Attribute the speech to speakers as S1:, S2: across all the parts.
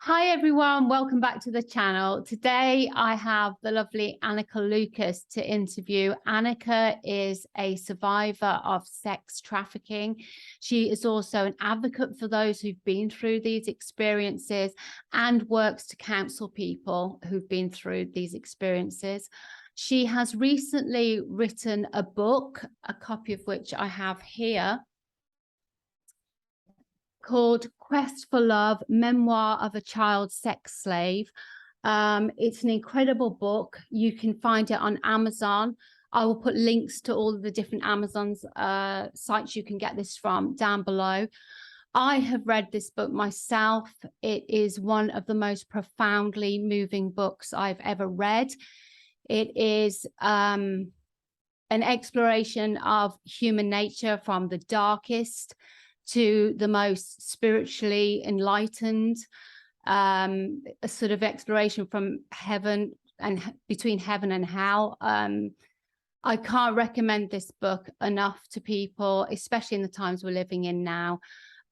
S1: Hi everyone, welcome back to the channel. Today I have the lovely Anneke Lucas to interview. Anneke is a survivor of sex trafficking. She is also an advocate for those who've been through these experiences and works to counsel people who've been through these experiences. She has recently written a book, a copy of which I have here, called Quest for Love, Memoir of a Child Sex Slave. It's an incredible book. You can find it on Amazon. I will put links to all of the different Amazon's sites you can get this from down below. I have read this book myself. It is one of the most profoundly moving books I've ever read. It is an exploration of human nature from the darkest to the most spiritually enlightened, a sort of exploration from heaven and between heaven and hell. I can't recommend this book enough to people, especially in the times we're living in now.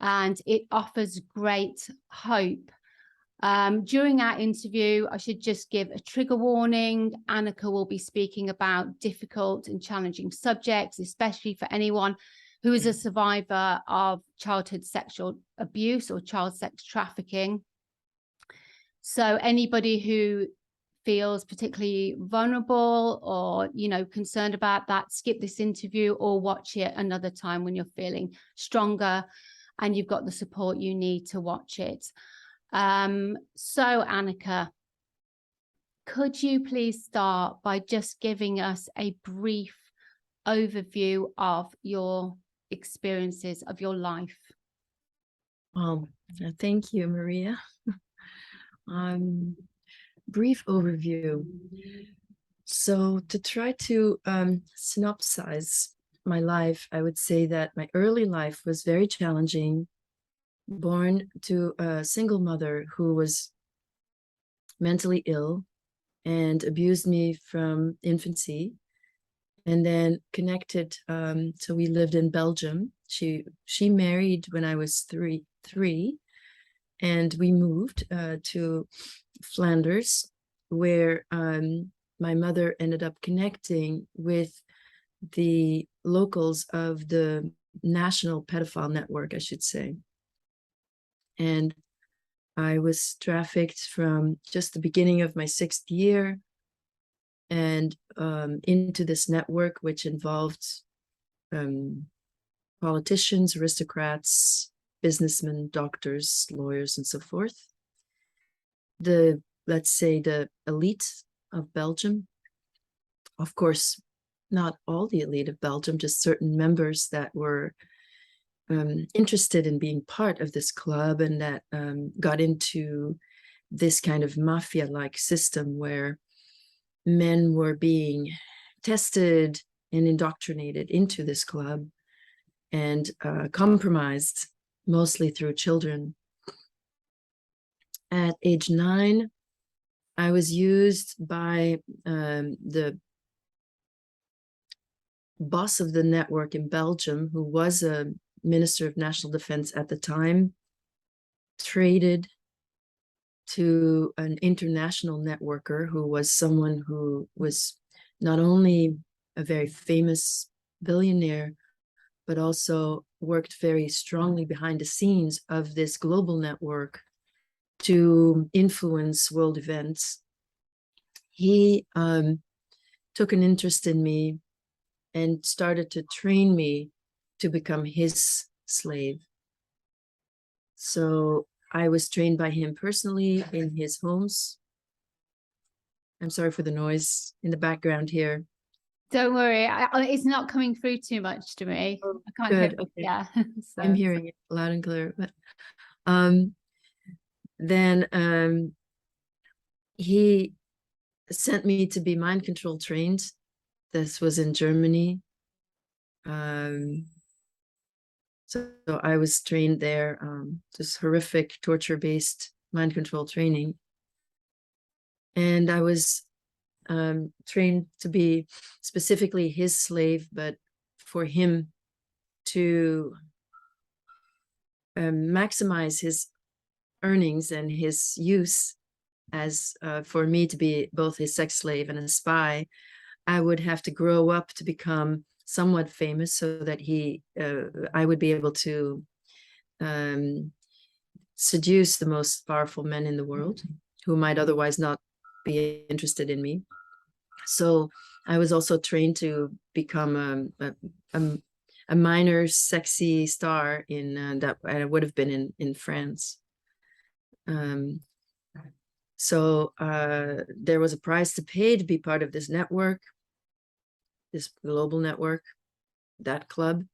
S1: And it offers great hope. During our interview, I should just give a trigger warning. Anneke will be speaking about difficult and challenging subjects, especially for anyone who is a survivor of childhood sexual abuse or child sex trafficking. So anybody who feels particularly vulnerable or, concerned about that, skip this interview or watch it another time when you're feeling stronger and you've got the support you need to watch it. So Anneke, could you please start by just giving us a brief overview of your experiences of your life?
S2: Thank you, Maria. Brief overview. So to try to synopsize my life, I would say that my early life was very challenging. Born to a single mother who was mentally ill and abused me from infancy, and then connected. So we lived in Belgium. She married when I was three, and we moved to Flanders, where my mother ended up connecting with the locals of the national pedophile network, I should say. And I was trafficked from just the beginning of my 6th year and into this network, which involved politicians, aristocrats, businessmen, doctors, lawyers, and so forth. Let's say the elite of Belgium. Of course, not all the elite of Belgium, just certain members that were interested in being part of this club and that got into this kind of mafia-like system where men were being tested and indoctrinated into this club and compromised, mostly through children. At age 9, I was used by the boss of the network in Belgium, who was a Minister of National Defense at the time, traded to an international networker who was someone who was not only a very famous billionaire, but also worked very strongly behind the scenes of this global network to influence world events. He took an interest in me and started to train me to become his slave. So I was trained by him personally in his homes. I'm sorry for the noise in the background here.
S1: Don't worry, it's not coming through too much to me.
S2: Oh,
S1: I can't
S2: good.
S1: hear it.
S2: Okay.
S1: Yeah. So.
S2: I'm hearing it loud and clear. But then he sent me to be mind control trained. This was in Germany. So I was trained there, just horrific torture-based mind control training. And I was trained to be specifically his slave, but for him to maximize his earnings and his use as for me to be both his sex slave and a spy, I would have to grow up to become somewhat famous so that I would be able to seduce the most powerful men in the world who might otherwise not be interested in me. So I was also trained to become a minor sexy star in that I would have been in France. So there was a price to pay to be part of this network, this global network, that club.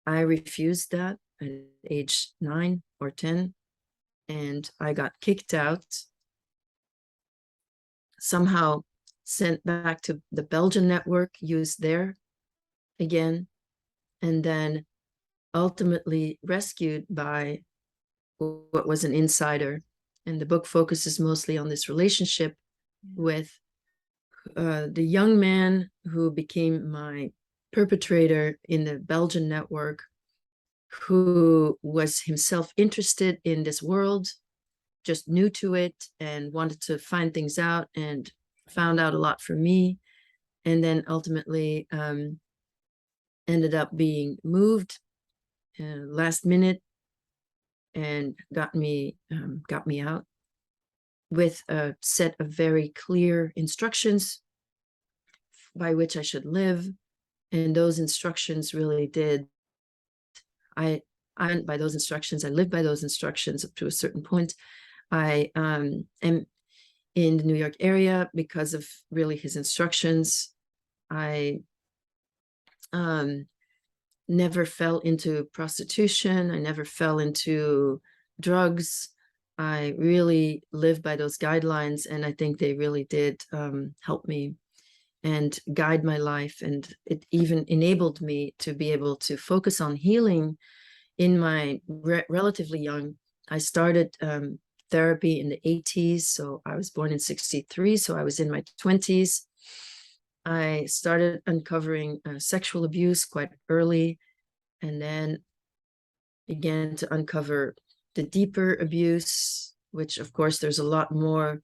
S2: I refused that at age 9 or 10, and I got kicked out, somehow sent back to the Belgian network, used there again, and then ultimately rescued by what was an insider. And the book focuses mostly on this relationship with the young man who became my perpetrator in the Belgian network, who was himself interested in this world, just new to it, and wanted to find things out, and found out a lot from me, and then ultimately ended up being moved last minute and got me out with a set of very clear instructions by which I should live. And those instructions really did, I went by those instructions. I lived by those instructions up to a certain point. I am in the New York area because of really his instructions. I never fell into prostitution. I never fell into drugs. I really lived by those guidelines, and I think they really did help me and guide my life. And it even enabled me to be able to focus on healing in my relatively young. I started therapy in the 80s. So I was born in 63. So I was in my 20s. I started uncovering sexual abuse quite early, and then began to uncover the deeper abuse, which of course there's a lot more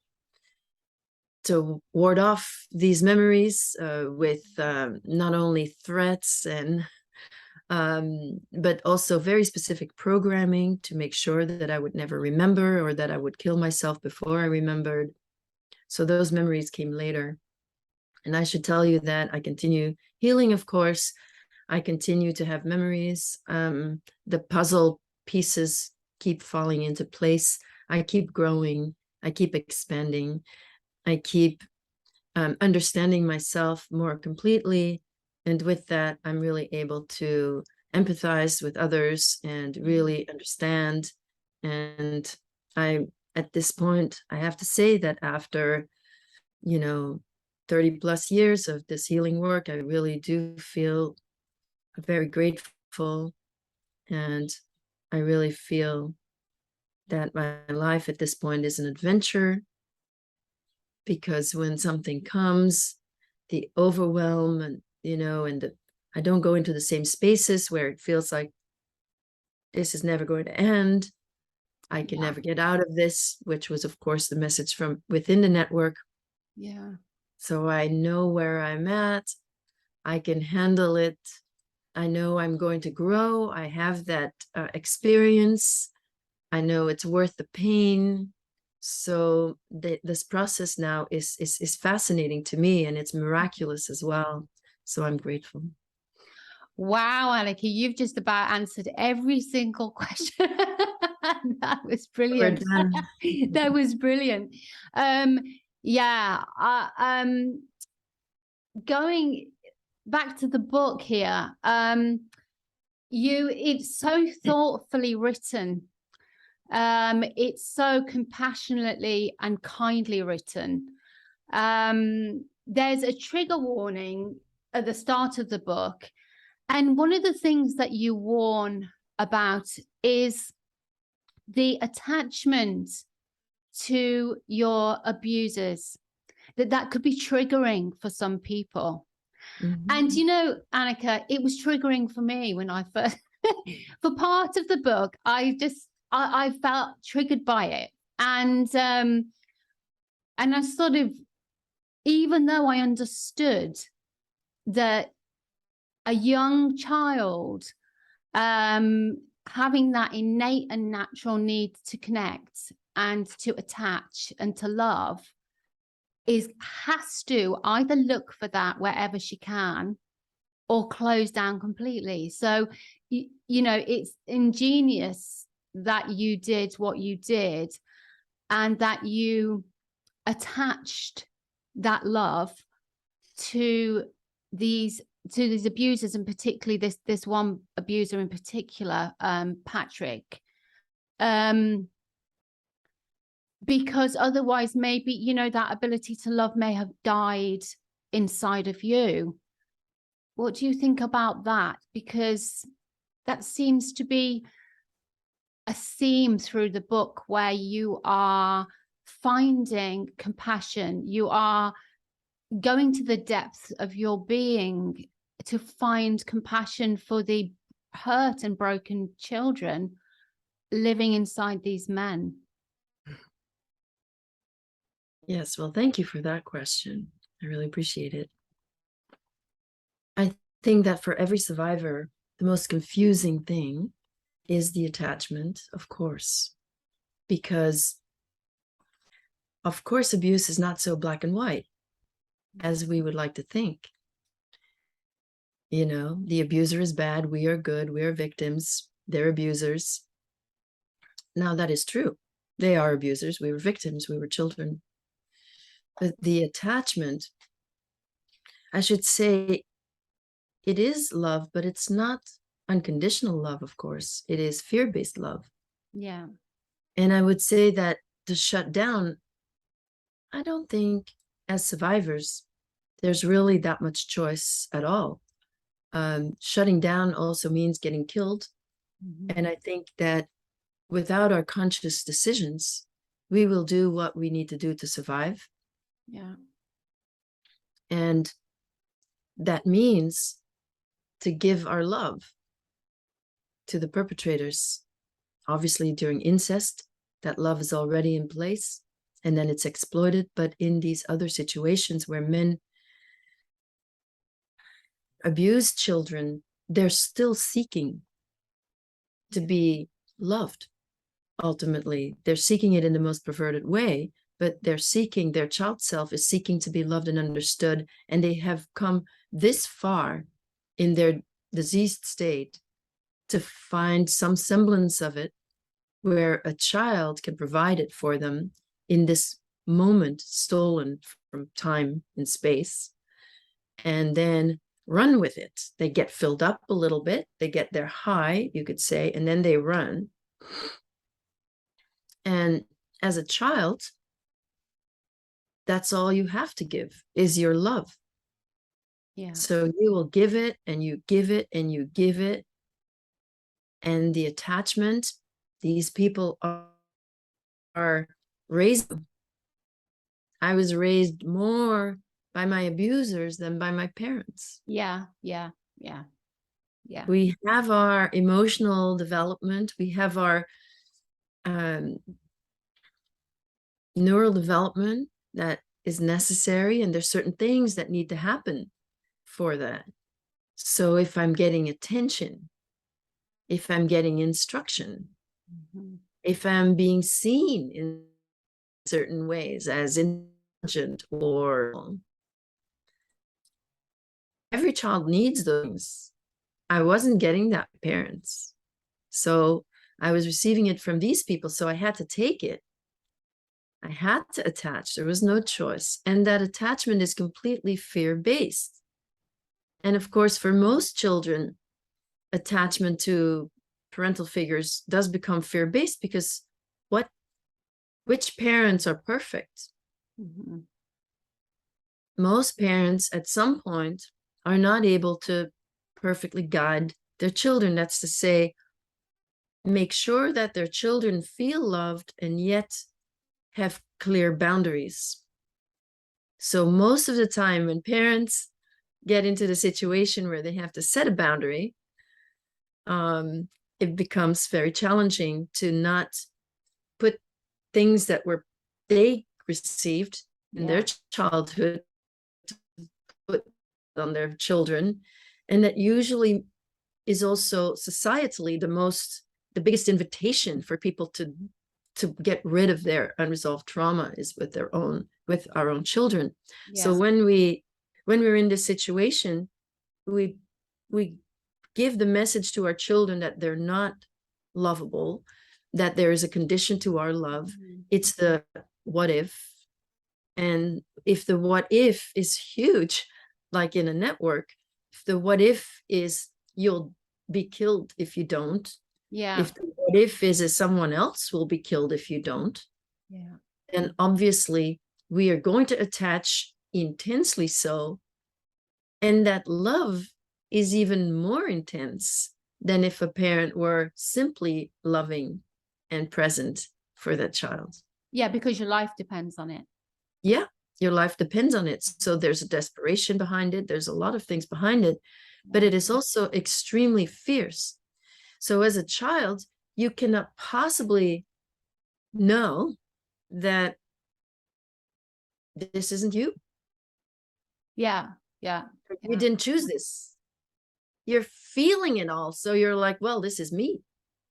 S2: to ward off these memories with not only threats and but also very specific programming to make sure that I would never remember, or that I would kill myself before I remembered. So those memories came later. And I should tell you that I continue healing, of course. I continue to have memories. The puzzle pieces keep falling into place. I keep growing. I keep expanding. I keep understanding myself more completely. And with that, I'm really able to empathize with others and really understand. And at this point, I have to say that after, 30 plus years of this healing work, I really do feel very grateful. And I really feel that my life at this point is an adventure, because when something comes, the overwhelm and, I don't go into the same spaces where it feels like this is never going to end. I can never get out of this, which was, of course, the message from within the network.
S1: Yeah.
S2: So I know where I'm at. I can handle it. I know I'm going to grow. I have that experience. I know it's worth the pain. So this process now is fascinating to me, and it's miraculous as well. So I'm grateful.
S1: Wow, Anneke, you've just about answered every single question. That was brilliant. That was brilliant. Yeah, going back to the book here, it's so thoughtfully written. It's so compassionately and kindly written. There's a trigger warning at the start of the book. And one of the things that you warn about is the attachment to your abusers, that could be triggering for some people. Mm-hmm. And, Anneke, it was triggering for me when I first, for part of the book, I just I felt triggered by it. And I sort of, even though I understood that a young child having that innate and natural need to connect and to attach and to love has to either look for that wherever she can or close down completely. So, you know, it's ingenious that you did what you did and that you attached that love to these abusers, and particularly this one abuser in particular, Patrick, because otherwise maybe, you know, that ability to love may have died inside of you. What do you think about that? Because that seems to be a theme through the book, where you are finding compassion, you are going to the depths of your being to find compassion for the hurt and broken children living inside these men.
S2: Yes, well, thank you for that question. I really appreciate it. I think that for every survivor, the most confusing thing is the attachment, of course, because of course abuse is not so black and white as we would like to think. You know, the abuser is bad, we are good, we are victims, they're abusers. Now that is true. They are abusers, we were victims, we were children. But the attachment, I should say, it is love, but it's not unconditional love, of course. It is fear-based love.
S1: Yeah.
S2: And I would say that to shut down, I don't think as survivors, there's really that much choice at all. Shutting down also means getting killed.
S1: Mm-hmm.
S2: And I think that without our conscious decisions, we will do what we need to do to survive.
S1: Yeah.
S2: And that means to give our love to the perpetrators. Obviously, during incest, that love is already in place and then it's exploited. But in these other situations where men abuse children, they're still seeking to be loved. Ultimately, they're seeking it in the most perverted way, but they're seeking, their child self is seeking to be loved and understood. And they have come this far in their diseased state to find some semblance of it, where a child can provide it for them in this moment stolen from time and space, and then run with it. They get filled up a little bit, they get their high, you could say, and then they run. And as a child, that's all you have to give is your love.
S1: Yeah.
S2: So you will give it and you give it and you give it. And the attachment, these people are raised. I was raised more by my abusers than by my parents.
S1: Yeah. Yeah. Yeah. Yeah.
S2: We have our emotional development. We have our neural development that is necessary. And there's certain things that need to happen for that. So if I'm getting attention, if I'm getting instruction,
S1: Mm-hmm.
S2: if I'm being seen in certain ways as intelligent, or every child needs those. I wasn't getting that from parents. So I was receiving it from these people. So I had to take it. I had to attach. There was no choice. And that attachment is completely fear-based. And of course, for most children, attachment to parental figures does become fear-based, because which parents are perfect?
S1: Mm-hmm.
S2: Most parents at some point are not able to perfectly guide their children. That's to say, make sure that their children feel loved and yet have clear boundaries. So most of the time when parents get into the situation where they have to set a boundary, it becomes very challenging to not put things that were they received in their childhood to put on their children. And that usually is also societally the biggest invitation for people to get rid of their unresolved trauma is with our own children. So when we're in this situation, we give the message to our children that they're not lovable, that there is a condition to our love. It's the what if. And if the what if is huge, like in a network, if the what if is you'll be killed if you don't, if the what if is someone else will be killed if you don't, then obviously we are going to attach intensely so. And that love is even more intense than if a parent were simply loving and present for that child.
S1: Yeah, because your life depends on it.
S2: Yeah, your life depends on it. So there's a desperation behind it. There's a lot of things behind it, but it is also extremely fierce. So as a child, you cannot possibly know that this isn't you.
S1: Yeah.
S2: You didn't choose this. You're feeling it all. So you're like, well, this is me.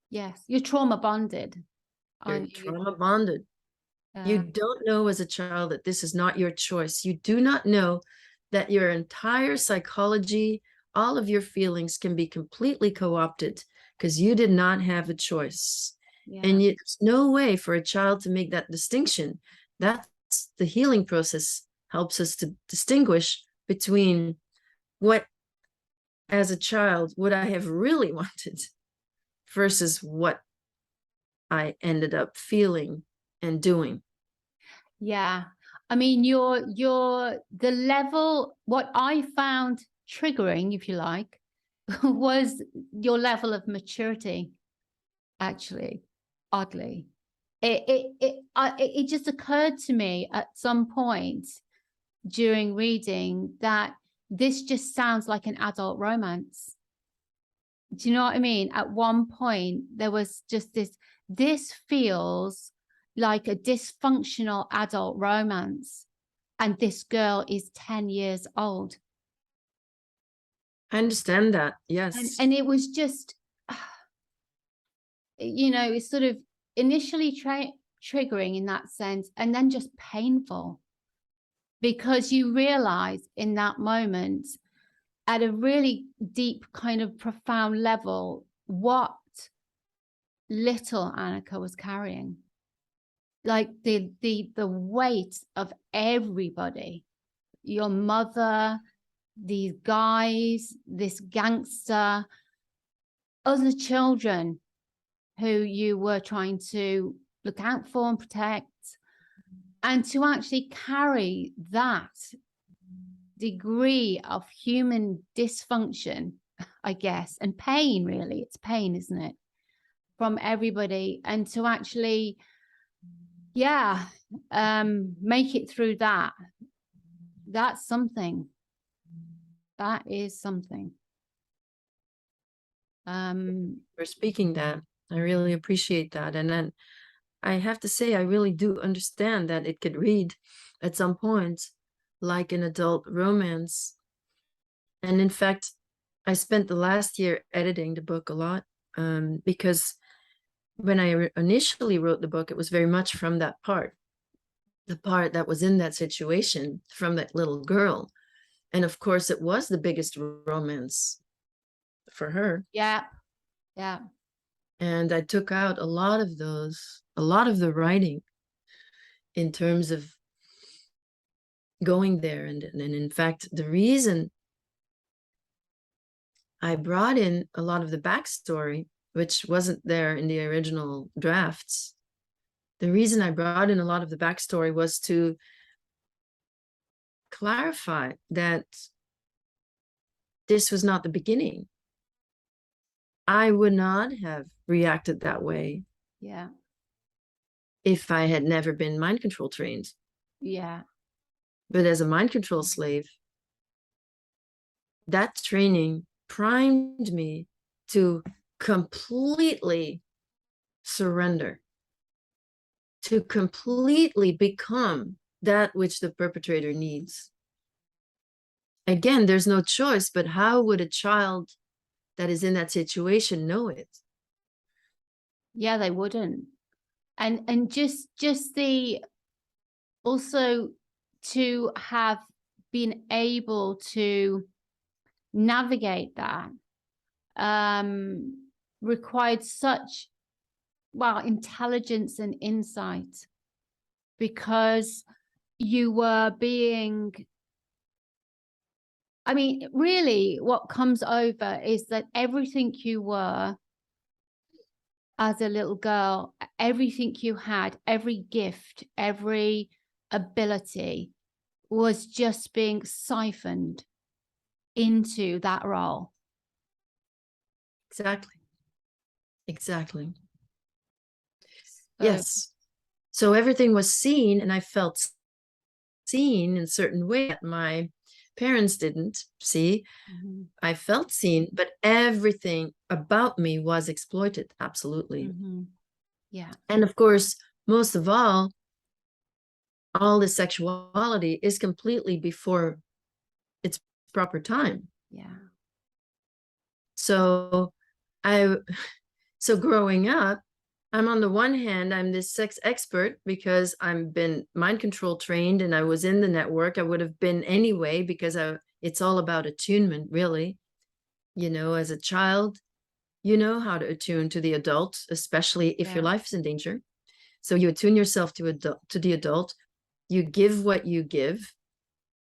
S1: Yes. You're trauma bonded.
S2: You're trauma bonded. You don't know as a child that this is not your choice. You do not know that your entire psychology, all of your feelings can be completely co-opted because you did not have a choice. And there's no way for a child to make that distinction. That's the healing process, helps us to distinguish between what, as a child, would I have really wanted versus what I ended up feeling and doing.
S1: Yeah. I mean, the level, what I found triggering, if you like, was your level of maturity, actually, oddly. It just occurred to me at some point during reading that this just sounds like an adult romance. Do you know what I mean? At one point, there was just this feels like a dysfunctional adult romance, and this girl is 10 years old.
S2: I understand that, yes.
S1: And it was just, it's sort of initially triggering in that sense, and then just painful, because you realize in that moment, at a really deep kind of profound level, what little Anneke was carrying. Like the weight of everybody, your mother, these guys, this gangster, other children who you were trying to look out for and protect, and to actually carry that degree of human dysfunction, I guess, and pain, really, it's pain, isn't it, from everybody, and to actually make it through that's something. That is something.
S2: For speaking that, I really appreciate that. And then I have to say, I really do understand that it could read at some point like an adult romance. And in fact, I spent the last year editing the book a lot, because when I initially wrote the book, it was very much from that part, the part that was in that situation, from that little girl. And of course, it was the biggest romance for her.
S1: Yeah.
S2: And I took out a lot of the writing in terms of going there. And in fact, the reason I brought in a lot of the backstory, which wasn't there in the original drafts, the reason I brought in a lot of the backstory was to clarify that this was not the beginning. I would not have reacted that way.
S1: Yeah.
S2: If I had never been mind control trained.
S1: Yeah.
S2: But as a mind control slave, that training primed me to completely surrender, to completely become that which the perpetrator needs. Again, there's no choice, but how would a child that is in that situation know it?
S1: Yeah, they wouldn't. And just the also to have been able to navigate that required such, well, intelligence and insight, because you were being, I mean, really what comes over is that everything you were as a little girl, everything you had, every gift, every ability was just being siphoned into that role.
S2: Exactly. Exactly.
S1: So,
S2: Yes. So everything was seen, and I felt seen in a certain way that my parents didn't see. I felt seen, but everything about me was exploited. Absolutely.
S1: yeah.
S2: And of course, most of all the sexuality is completely before its proper time.
S1: Yeah.
S2: So so growing up, I'm on the one hand, I'm this sex expert because I've been mind control trained and I was in the network. I would have been anyway, because it's all about attunement, really. You know, as a child, you know how to attune to the adult, especially if your life is in danger. So you attune yourself to the adult. You give what you give.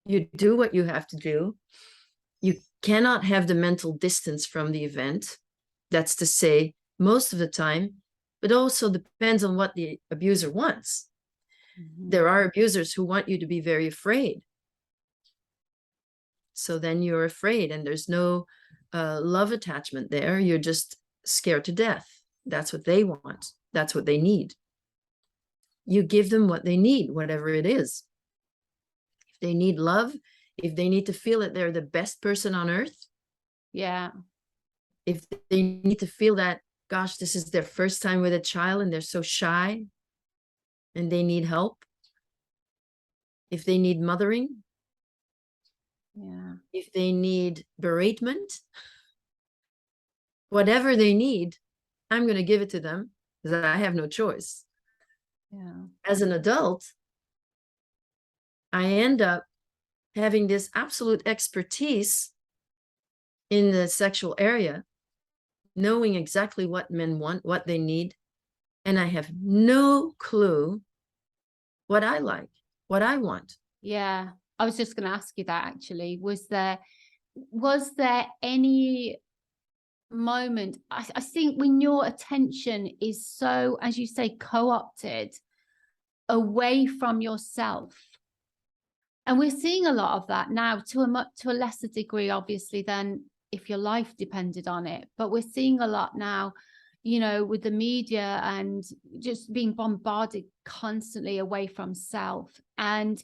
S2: You do what you have to do. You cannot have the mental distance from the event. That's to say, most of the time, but also depends on what the abuser wants. There are abusers who want you to be very afraid. So then you're afraid, and there's no love attachment there. You're just scared to death. That's what they want. That's what they need. You give them what they need, whatever it is. If they need love, if they need to feel that they're the best person on earth,
S1: Yeah.
S2: if they need to feel that, gosh, this is their first time with a child and they're so shy and they need help, if they need mothering,
S1: Yeah.
S2: if they need bereavement, whatever they need, I'm going to give it to them because I have no choice.
S1: Yeah.
S2: As an adult, I end up having this absolute expertise in the sexual area, knowing exactly what men want, what they need, and I have no clue what I like, what I want.
S1: Yeah. I was just going to ask you that, actually. Was there any moment, I think, when your attention is so, as you say, co-opted away from yourself? And we're seeing a lot of that now, to a lesser degree, obviously, than if your life depended on it. But we're seeing a lot now, you know, with the media and just being bombarded constantly away from self, and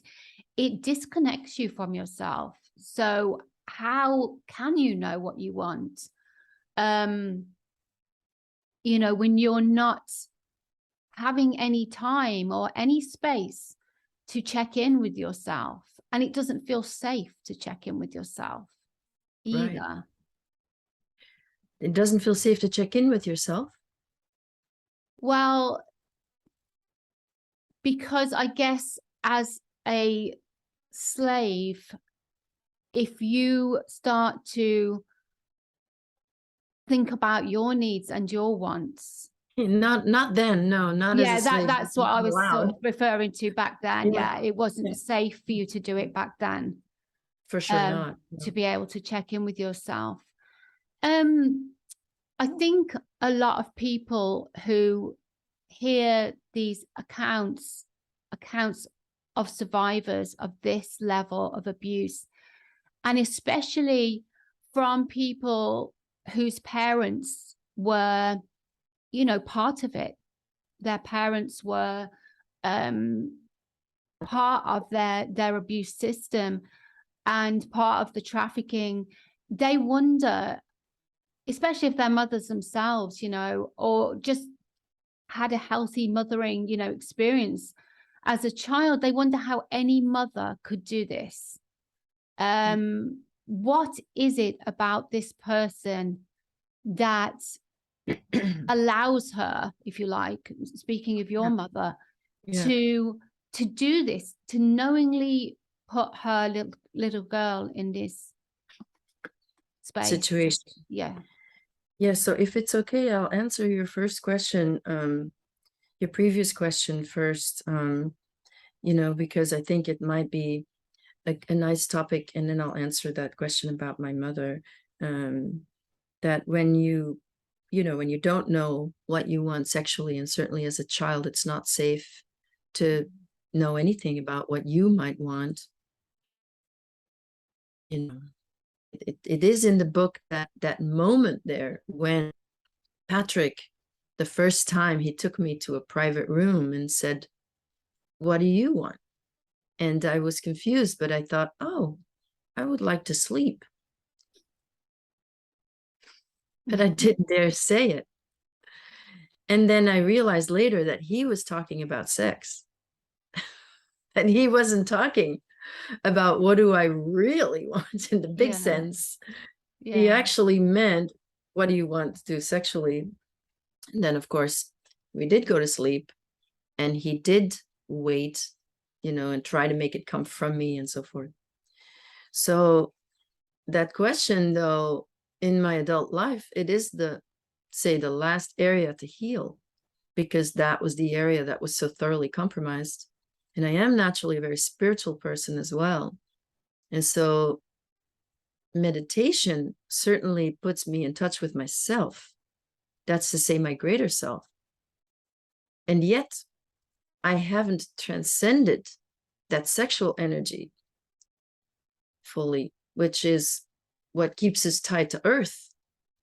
S1: it disconnects you from yourself. So how can you know what you want? You know, when you're not having any time or any space to check in with yourself, and it doesn't feel safe to check in with yourself either.
S2: Right. It doesn't feel safe to check in with yourself.
S1: Well, because I guess as a slave, if you start to think about your needs and your wants.
S2: Not then, no, not as a
S1: Yeah,
S2: slave.
S1: that's what I was sort of referring to back then.
S2: Yeah.
S1: Yeah, it wasn't
S2: Yeah.
S1: safe for you to do it back then.
S2: For sure not.
S1: To be able to check in with yourself. I think a lot of people who hear these accounts of survivors of this level of abuse, and especially from people whose parents were, you know, part of it. Their parents were part of their abuse system and part of the trafficking. They wonder, especially if they're mothers themselves, you know, or just had a healthy mothering, you know, experience as a child. They wonder how any mother could do this. What is it about this person that allows her, if you like, speaking of your mother, to do this, to knowingly put her little girl in this space
S2: situation? Yeah, so if it's okay, I'll answer your first question, your previous question first, you know, because I think it might be a nice topic, and then I'll answer that question about my mother. That when you know, when you don't know what you want sexually, and certainly as a child, it's not safe to know anything about what you might want. You know, it is in the book that moment there when Patrick, the first time he took me to a private room and said, "What do you want?" And I was confused, but I thought, oh, I would like to sleep. But I didn't dare say it. And then I realized later that he was talking about sex. And he wasn't talking about what do I really want in the big sense. He actually meant, what do you want to do sexually? And then, of course, we did go to sleep, and he did wait, you know, and try to make it come from me and so forth. So that question, though, in my adult life, it is the last area to heal, because that was the area that was so thoroughly compromised. And I am naturally a very spiritual person as well. And so meditation certainly puts me in touch with myself. That's to say, my greater self. And yet I haven't transcended that sexual energy fully, which is what keeps us tied to earth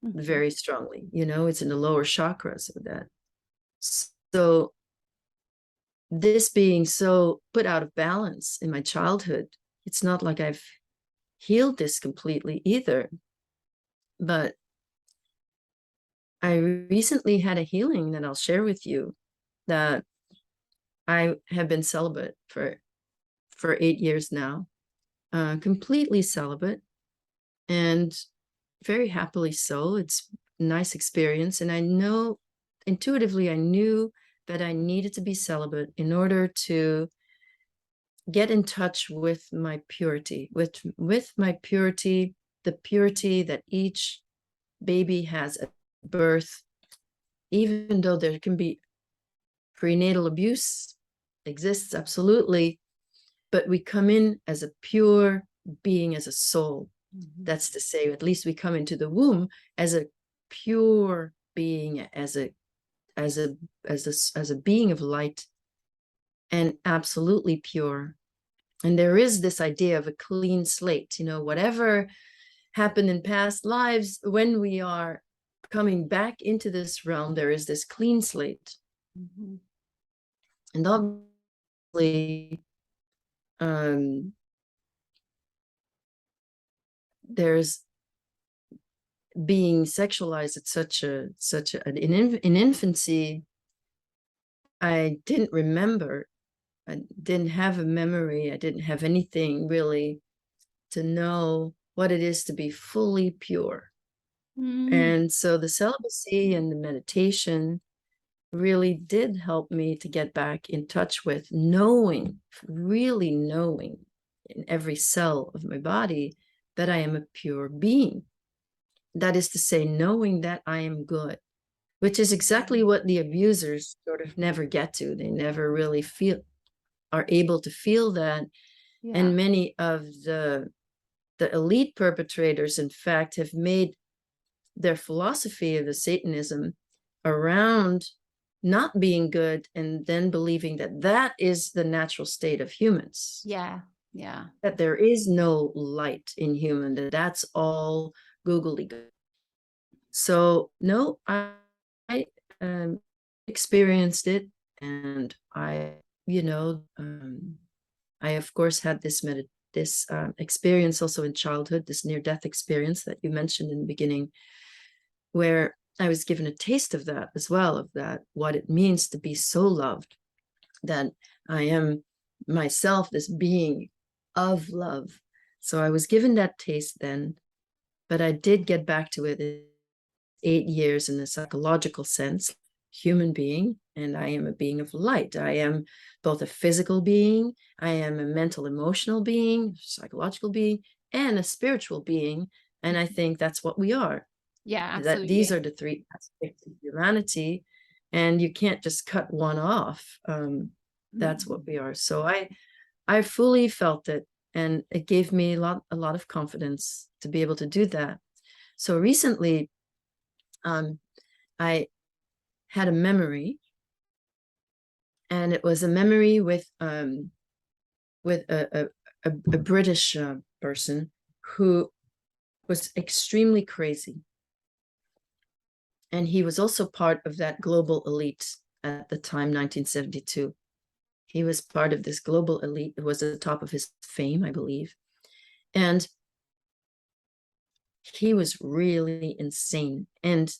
S2: very strongly. You know, it's in the lower chakras of that. So this being so put out of balance in my childhood, it's not like I've healed this completely either. But I recently had a healing that I'll share with you, that I have been celibate for 8 years now, completely celibate, and very happily so. It's a nice experience. And I know intuitively, I knew that I needed to be celibate in order to get in touch with my purity, with my purity, the purity that each baby has at birth, even though there can be prenatal abuse, exists absolutely, but we come in as a pure being, as a soul. That's to say, at least we come into the womb as a pure being, as a being of light, and absolutely pure. And there is this idea of a clean slate, you know, whatever happened in past lives, when we are coming back into this realm, there is this clean slate. And obviously, there's being sexualized at in infancy. I didn't remember. I didn't have a memory. I didn't have anything really to know what it is to be fully pure. And so the celibacy and the meditation really did help me to get back in touch with knowing, really knowing in every cell of my body that I am a pure being. That is to say, knowing that I am good, which is exactly what the abusers sort of never get to. They never really are able to feel that. And many of the elite perpetrators, in fact, have made their philosophy of the Satanism around not being good, and then believing that that is the natural state of humans. That there is no light in human, that's all googly. So no, I experienced it, and I, you know, I of course had this experience also in childhood, this near-death experience that you mentioned in the beginning. where I was given a taste of that as well, of that, what it means to be so loved, that I am myself this being of love. So I was given that taste then, but I did get back to it in 8 years in a psychological sense, human being, and I am a being of light. I am both a physical being, I am a mental, emotional being, psychological being, and a spiritual being. And I think that's what we are.
S1: Yeah,
S2: That these
S1: absolutely.
S2: are the three aspects of humanity, and you can't just cut one off. That's what we are. So I fully felt it, and it gave me a lot of confidence to be able to do that. So recently, I had a memory, and it was a memory with a British person who was extremely crazy, and he was also part of that global elite at the time, 1972. He was part of this global elite. It was at the top of his fame, I believe, and he was really insane. And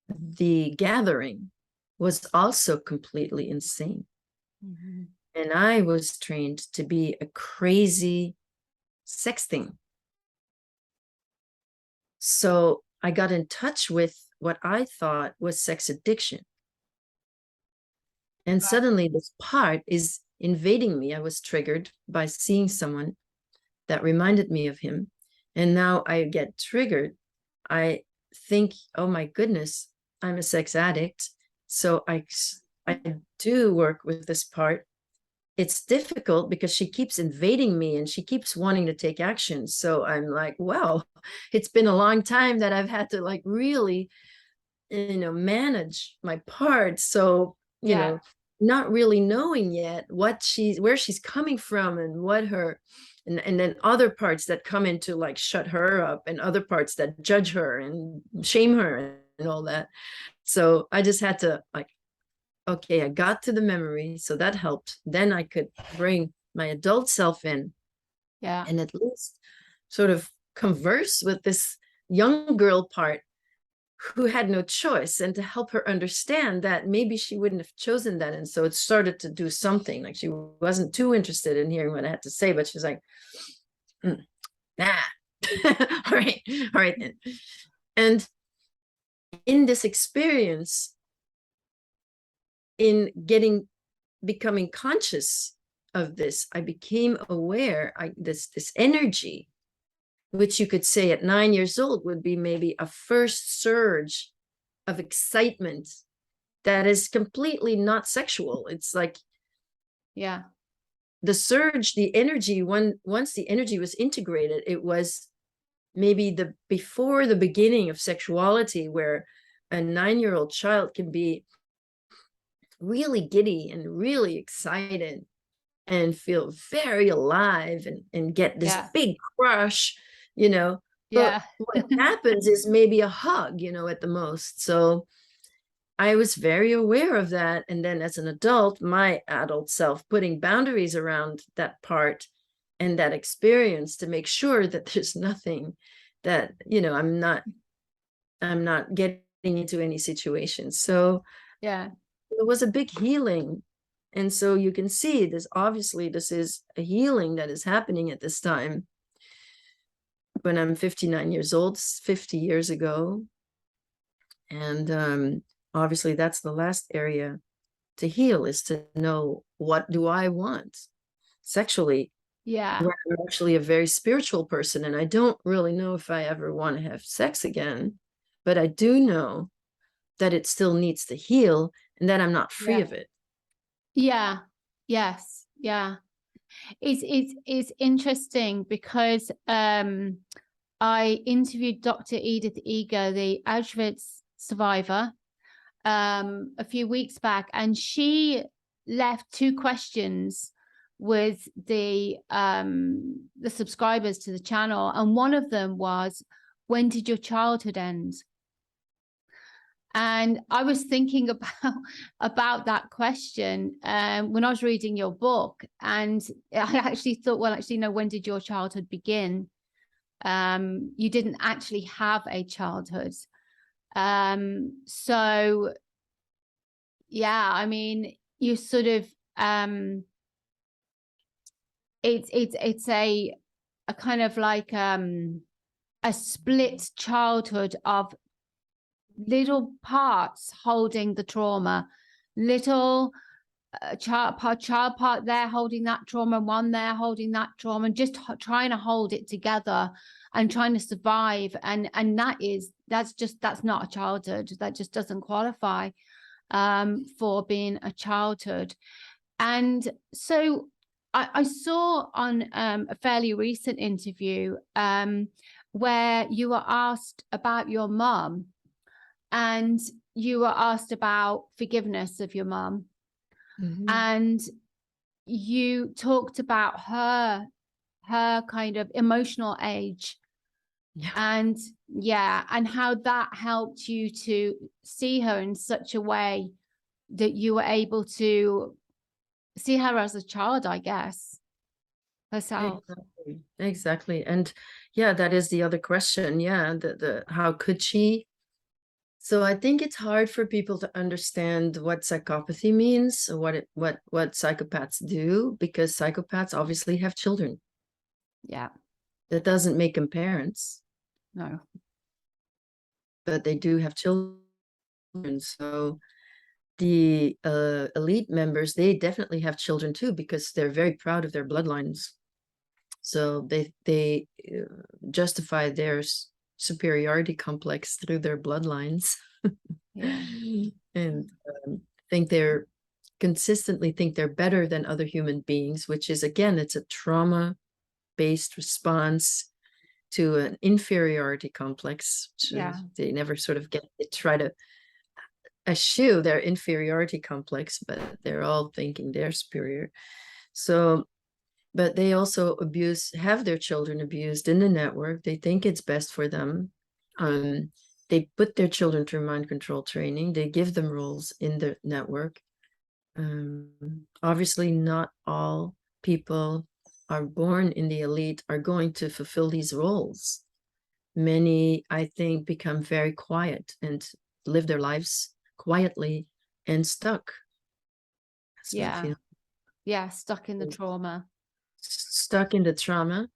S2: the gathering was also completely insane.
S1: Mhm.
S2: And I was trained to be a crazy sexting. So I got in touch with what I thought was sex addiction. And suddenly this part is invading me. I was triggered by seeing someone that reminded me of him. And now I get triggered. I think, oh my goodness, I'm a sex addict. So I do work with this part. It's difficult because she keeps invading me and she keeps wanting to take action. So I'm like, wow, it's been a long time that I've had to like really, manage my part. So,
S1: Yeah,
S2: not really knowing yet where she's coming from, and what her, and then other parts that come in to like shut her up, and other parts that judge her and shame her and all that. So I just had to like, okay, I got to the memory, so that helped. Then I could bring my adult self in
S1: yeah,
S2: and at least sort of converse with this young girl part who had no choice, and to help her understand that maybe she wouldn't have chosen that. And so it started to do something. Like, she wasn't too interested in hearing what I had to say, but she's like, nah. All right then. And in this experience, in becoming conscious of this, I became aware, this energy, which you could say at 9 years old would be maybe a first surge of excitement that is completely not sexual. It's like
S1: yeah,
S2: the surge, the energy, once the energy was integrated, it was maybe before the beginning of sexuality, where a 9-year-old child can be really giddy and really excited and feel very alive, and get this
S1: yeah,
S2: big crush, but
S1: yeah,
S2: what happens is maybe a hug, at the most. So I was very aware of that. And then as an adult, my adult self putting boundaries around that part and that experience to make sure that there's nothing that, I'm not getting into any situation. So
S1: yeah,
S2: it was a big healing. And so you can see this, obviously, this is a healing that is happening at this time. When I'm 59 years old, 50 years ago. And obviously that's the last area to heal, is to know, what do I want sexually,
S1: yeah,
S2: where I'm actually a very spiritual person, and I don't really know if I ever want to have sex again, but I do know that it still needs to heal, and that I'm not free
S1: yeah,
S2: of it.
S1: yeah, yes, yeah. It's interesting because I interviewed Dr. Edith Eger, the Auschwitz survivor, a few weeks back, and she left two questions with the subscribers to the channel, and one of them was, when did your childhood end? And I was thinking about that question when I was reading your book, and I actually thought, well, actually, no, when did your childhood begin? You didn't actually have a childhood. So yeah, I mean, you sort of it's a kind of like a split childhood of little parts holding the trauma, little child part there holding that trauma, one there holding that trauma, and just trying to hold it together and trying to survive. And that's not a childhood. That just doesn't qualify for being a childhood. And so I saw on a fairly recent interview where you were asked about your mum, and you were asked about forgiveness of your mum. And you talked about her kind of emotional age.
S2: Yeah.
S1: And and how that helped you to see her in such a way that you were able to see her as a child, I guess, herself.
S2: Exactly. And yeah, that is the other question. Yeah, the how could she? So I think it's hard for people to understand what psychopathy means, what psychopaths do, because psychopaths obviously have children.
S1: Yeah.
S2: That doesn't make them parents.
S1: No.
S2: But they do have children. So the elite members, they definitely have children too, because they're very proud of their bloodlines. So they justify their superiority complex through their bloodlines.
S1: Yeah.
S2: And consistently think they're better than other human beings, which is, again, it's a trauma-based response to an inferiority complex.
S1: Yeah.
S2: They never sort of they try to eschew their inferiority complex, but they're all thinking they're superior. So, but they also have their children abused in the network. They think it's best for them. They put their children through mind control training. They give them roles in the network. Obviously, not all people are born in the elite are going to fulfill these roles. Many, I think, become very quiet and live their lives quietly and stuck.
S1: Yeah. Yeah. Stuck in the trauma.
S2: Stuck in the trauma,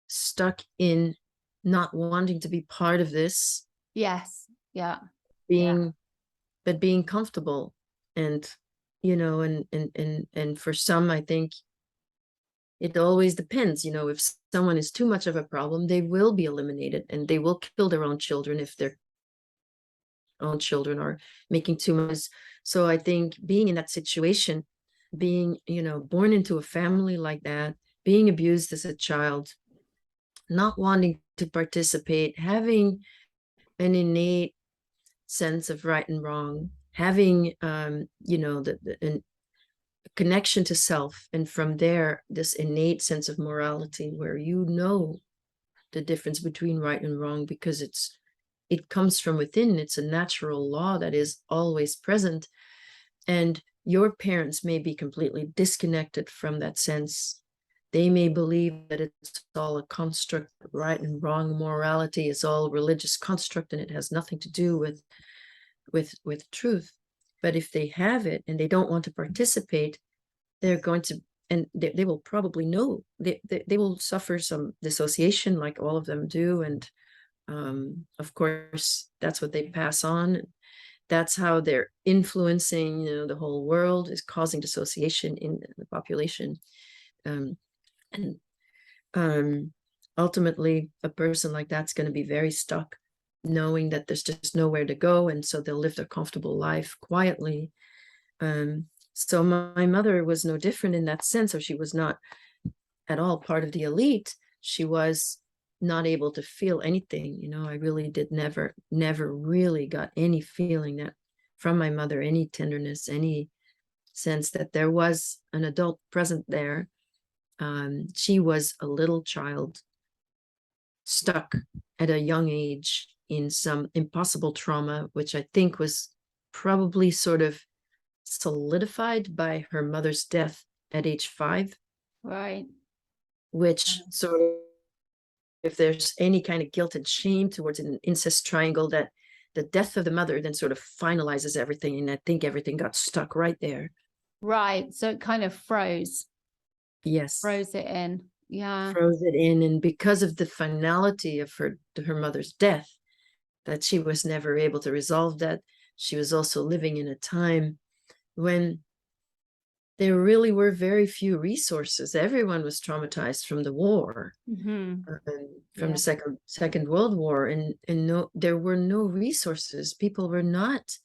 S2: stuck in not wanting to be part of this.
S1: Yes. Yeah.
S2: But being comfortable. And and for some, I think it always depends. If someone is too much of a problem, they will be eliminated, and they will kill their own children if their own children are making too much. So I think being in that situation, being born into a family like that, being abused as a child, not wanting to participate, having an innate sense of right and wrong, having the connection to self, and from there this innate sense of morality where the difference between right and wrong, because it comes from within. It's a natural law that is always present, and your parents may be completely disconnected from that sense. They may believe that it's all a construct. Right and wrong morality is all religious construct, and it has nothing to do with truth. But if they have it and they don't want to participate, they're going to, and they will probably know, they will suffer some dissociation like all of them do. And of course, that's what they pass on. That's how they're influencing the whole world, is causing dissociation in the population. And ultimately, a person like that's going to be very stuck, knowing that there's just nowhere to go, and so they'll live their comfortable life quietly. So my mother was no different in that sense. So she was not at all part of the elite. She was not able to feel anything. I really did never really got any feeling that from my mother, any tenderness, any sense that there was an adult present there. She was a little child stuck at a young age in some impossible trauma, which I think was probably sort of solidified by her mother's death at age 5.
S1: Right.
S2: Which sort of, if there's any kind of guilt and shame towards an incest triangle, that the death of the mother then sort of finalizes everything. And I think everything got stuck right there.
S1: Right. So it kind of froze
S2: Yes.
S1: it in. Yeah.
S2: Froze it in. And because of the finality of her mother's death, that she was never able to resolve that, she was also living in a time when there really were very few resources. Everyone was traumatized from the war, from the Second World War, and no, there were no resources. People were not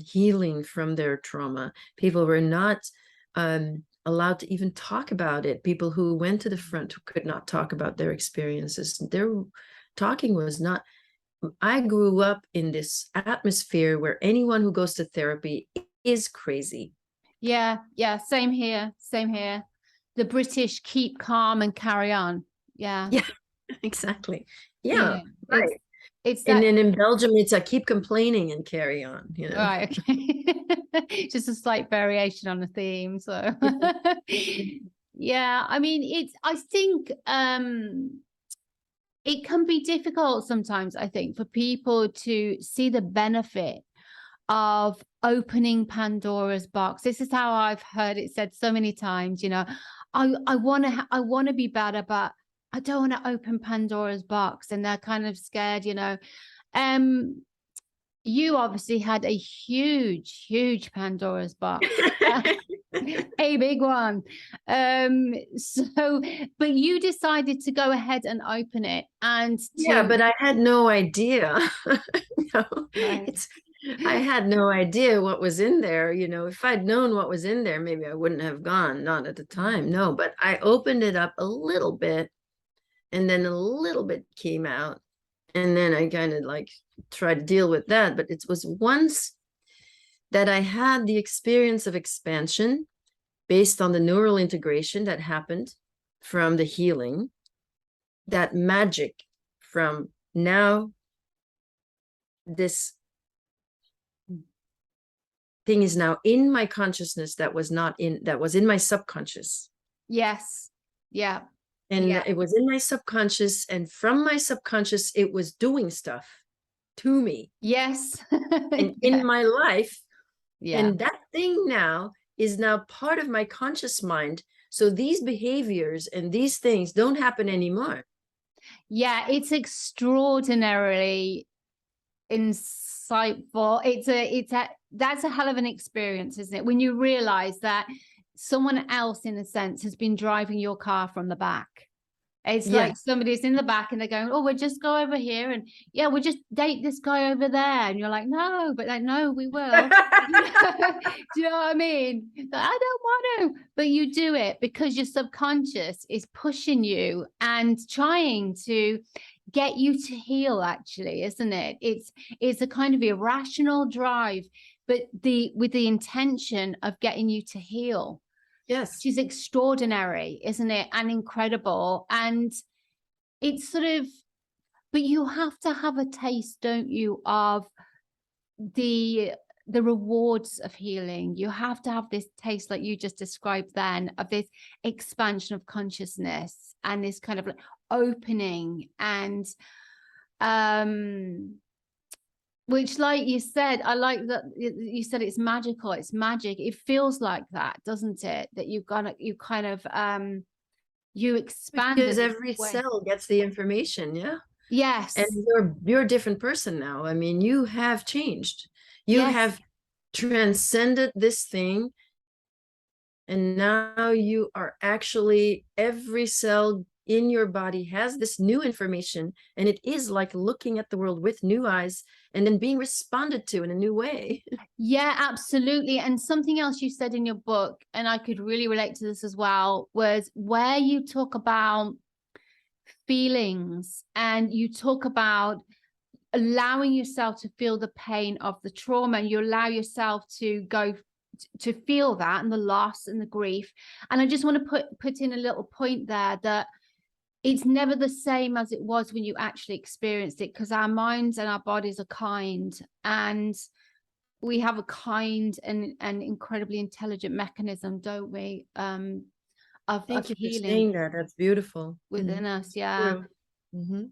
S2: healing from their trauma. People were not allowed to even talk about it. People who went to the front could not talk about their experiences. Their talking was not. I grew up in this atmosphere where anyone who goes to therapy is crazy.
S1: Yeah, same here. The British keep calm and carry on. Yeah,
S2: exactly. Yeah,
S1: right. It's that.
S2: And then in Belgium, it's a keep complaining and carry on, you know.
S1: Right, okay. Just a slight variation on the theme. So yeah, I mean, I think it can be difficult sometimes, I think, for people to see the benefit of opening Pandora's box. This is how I've heard it said so many times, you know, I want to be better, but I don't want to open Pandora's box. And they're kind of scared, you know. You obviously had a huge Pandora's box. A big one. So but you decided to go ahead and open it, and
S2: but I had no idea.
S1: Right.
S2: I had no idea what was in there. You know, if I'd known what was in there, maybe I wouldn't have gone. Not at the time, no. But I opened it up a little bit, and then a little bit came out, and then I kind of like tried to deal with that. But it was once that I had the experience of expansion based on the neural integration that happened from the healing, that magic from now this thing is now in my consciousness that was in my subconscious.
S1: Yes. Yeah.
S2: And it was in my subconscious, and from my subconscious it was doing stuff to me.
S1: Yes.
S2: And in my life.
S1: Yeah.
S2: And that thing now is now part of my conscious mind. So these behaviors and these things don't happen anymore.
S1: Yeah, it's extraordinarily insightful. That's a hell of an experience, isn't it? When you realize that someone else, in a sense, has been driving your car from the back. It's like somebody's in the back and they're going, oh, we'll just go over here, and yeah, we'll just date this guy over there. And you're like, no, but like, no, we will. Do you know what I mean? I don't want to, but you do it because your subconscious is pushing you and trying to get you to heal, actually, isn't it? It's a kind of irrational drive, but with the intention of getting you to heal.
S2: Yes.
S1: Which is extraordinary, isn't it? And incredible. And it's sort of, but you have to have a taste, don't you, of the rewards of healing. You have to have this taste, like you just described then, of this expansion of consciousness and this kind of like opening, and which, like you said, I like that you said it's magical. It's magic. It feels like that, doesn't it? That you kind of you expand,
S2: because every cell gets the information.
S1: Yes.
S2: And you're a different person now. I mean, you have changed. You have transcended this thing, and now you are actually, every cell in your body has this new information, and it is like looking at the world with new eyes and then being responded to in a new way.
S1: Yeah, absolutely. And something else you said in your book, and I could really relate to this as well, was where you talk about feelings and you talk about allowing yourself to feel the pain of the trauma, and you allow yourself to go to feel that and the loss and the grief. And I just want to put in a little point there that it's never the same as it was when you actually experienced it, because our minds and our bodies are kind, and we have a kind and incredibly intelligent mechanism, don't we, of
S2: Thank you
S1: healing.
S2: for saying that. That's beautiful.
S1: Within us. Yeah.
S2: Mm-hmm.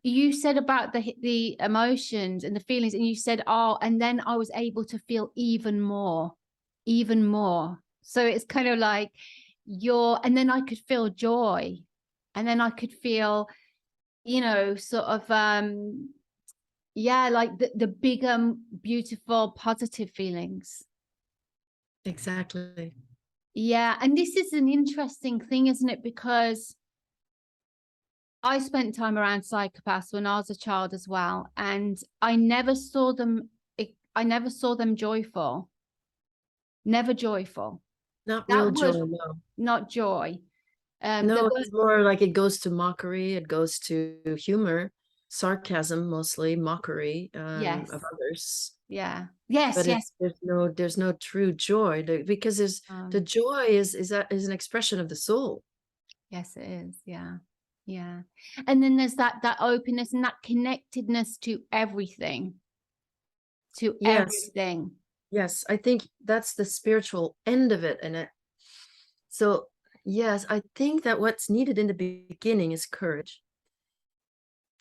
S1: you said about the emotions and the feelings, and you said, oh, and then I was able to feel even more. So it's kind of like and then I could feel joy, and then I could feel, you know, sort of yeah, like the bigger, beautiful, positive feelings.
S2: Exactly.
S1: Yeah, and this is an interesting thing, isn't it? Because I spent time around psychopaths when I was a child as well, and I never saw them joyful. Never joyful.
S2: Not
S1: That
S2: real joy,
S1: was
S2: no.
S1: not joy. There
S2: No,
S1: were,
S2: it's more like it goes to mockery, it goes to humor, sarcasm, mostly mockery
S1: yes,
S2: of others.
S1: yeah, yes,
S2: But
S1: yes.
S2: there's no true joy because the joy is an expression of the soul.
S1: Yes, it is. Yeah, yeah. And then there's that openness and that connectedness to everything, to
S2: Yes,
S1: everything.
S2: yes, I think that's the spiritual end of it. So yes, I think that what's needed in the beginning is courage.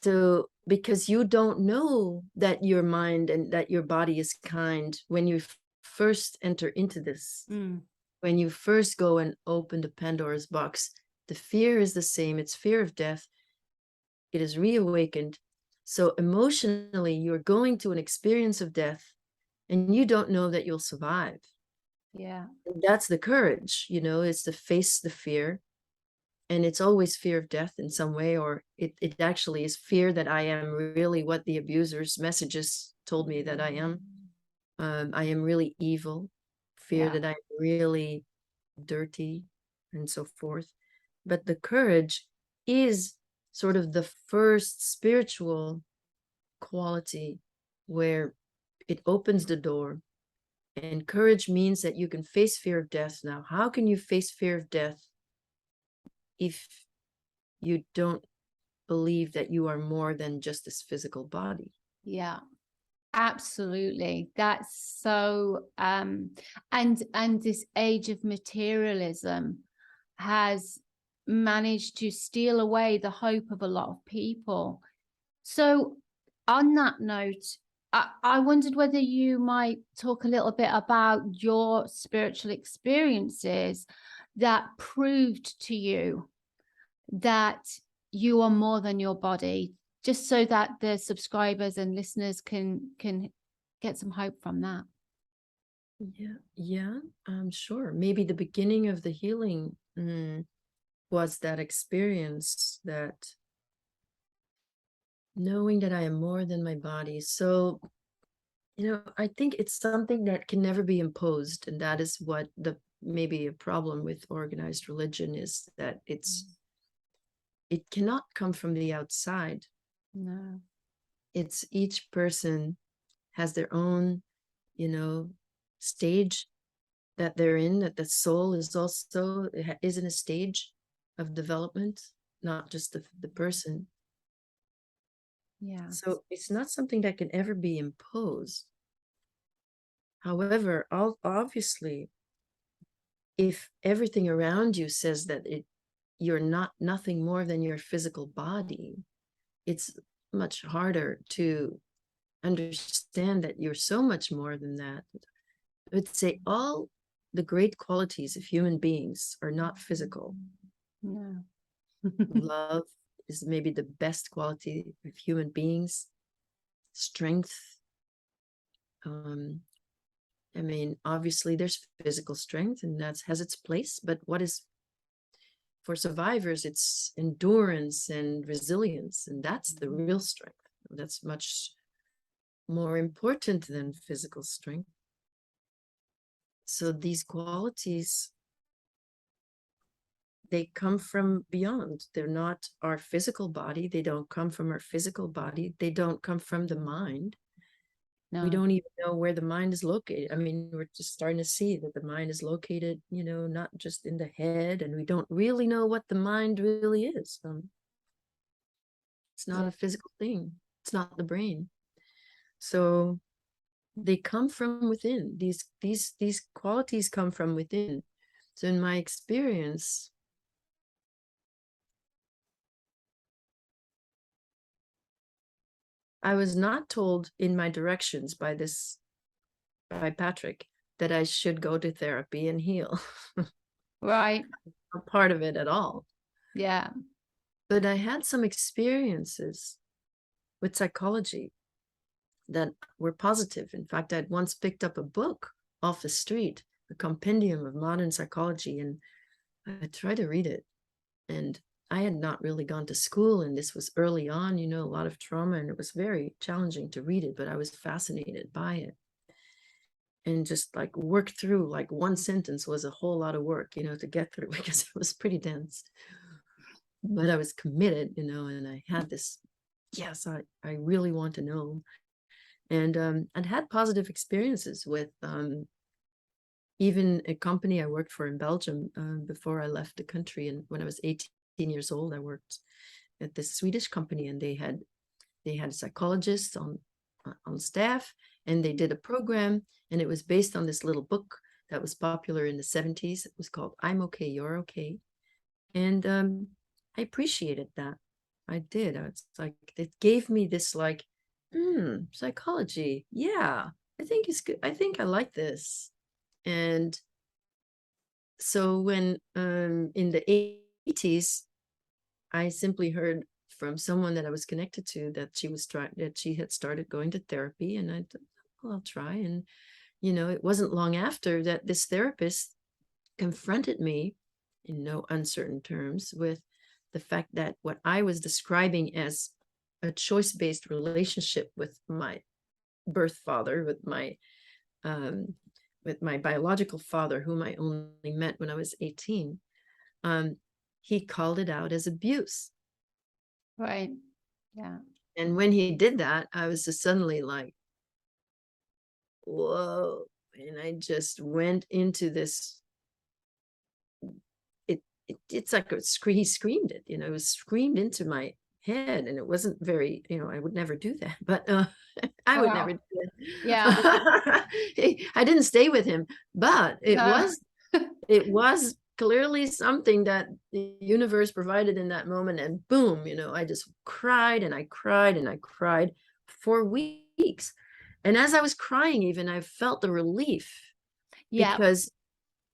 S2: So because you don't know that your mind and that your body is kind when you first enter into this. When you first go and open the Pandora's box, the fear is the same. It's fear of death. It is reawakened. So emotionally, you're going to an experience of death and you don't know that you'll survive.
S1: Yeah,
S2: And that's the courage, is to face the fear. And it's always fear of death in some way, or it actually is fear that I am really what the abuser's messages told me that I am. I am really evil, fear
S1: yeah,
S2: that I'm really dirty, and so forth. But the courage is sort of the first spiritual quality where it opens the door. And courage means that you can face fear of death. Now, how can you face fear of death if you don't believe that you are more than just this physical body?
S1: yeah. Absolutely. That's so and this age of materialism has managed to steal away the hope of a lot of people. So on that note, I wondered whether you might talk a little bit about your spiritual experiences that proved to you that you are more than your body, just so that the subscribers and listeners can get some hope from that.
S2: Yeah, I'm sure. Maybe the beginning of the healing was that experience, that knowing that I am more than my body. So, I think it's something that can never be imposed. And that is what maybe a problem with organized religion is, that it cannot come from the outside.
S1: No.
S2: It's each person has their own, stage that they're in, that the soul is also is in a stage of development, not just the person.
S1: Yeah.
S2: So it's not something that can ever be imposed. However, obviously, if everything around you says that you're nothing more than your physical body, it's much harder to understand that you're so much more than that. I would say all the great qualities of human beings are not physical.
S1: No.
S2: Love is maybe the best quality of human beings. Strength. I mean, obviously there's physical strength and that has its place, but what is for survivors, it's endurance and resilience, and that's the real strength. That's much more important than physical strength. So these qualities, they come from beyond. They're not our physical body. They don't come from our physical body. They don't come from the mind. We
S1: No.
S2: don't even know where the mind is located. I mean, we're just starting to see that the mind is located, not just in the head, and we don't really know what the mind really is. It's not a physical thing. It's not the brain. So they come from within. These qualities come from within. So in my experience, I was not told in my directions by Patrick that I should go to therapy and heal.
S1: Right.
S2: Not part of it at all.
S1: Yeah.
S2: But I had some experiences with psychology that were positive. In fact, I'd once picked up a book off the street, a compendium of modern psychology, and I tried to read it. And I had not really gone to school, and this was early on, a lot of trauma, and it was very challenging to read it, but I was fascinated by it. And just like work through, like one sentence was a whole lot of work, to get through because it was pretty dense. But I was committed, and I had this, yes, I really want to know. And I'd had positive experiences with even a company I worked for in Belgium before I left the country. And when I was 18 years old, I worked at this Swedish company, and they had a psychologist on staff, and they did a program, and it was based on this little book that was popular in the 70s. It was called I'm Okay, You're Okay. And I appreciated that. I did. It's like, it gave me this like, psychology. Yeah, I think it's good. I think I like this. And so when in the 80s, I simply heard from someone that I was connected to that she had started going to therapy, and I thought, well, I'll try. And it wasn't long after that this therapist confronted me in no uncertain terms with the fact that what I was describing as a choice-based relationship with my birth father, with my biological father, whom I only met when I was 18, he called it out as abuse.
S1: Right. Yeah.
S2: And when he did that, I was just suddenly like, whoa. And I just went into this. It's like he screamed it, it was screamed into my head, and it wasn't very, I would never do that, but I would never
S1: Wow.
S2: do it.
S1: Yeah.
S2: I didn't stay with him, but it
S1: No.
S2: was clearly something that the universe provided in that moment. And boom, I just cried and I cried and I cried for weeks. And as I was crying, even, I felt the relief,
S1: Yeah.
S2: because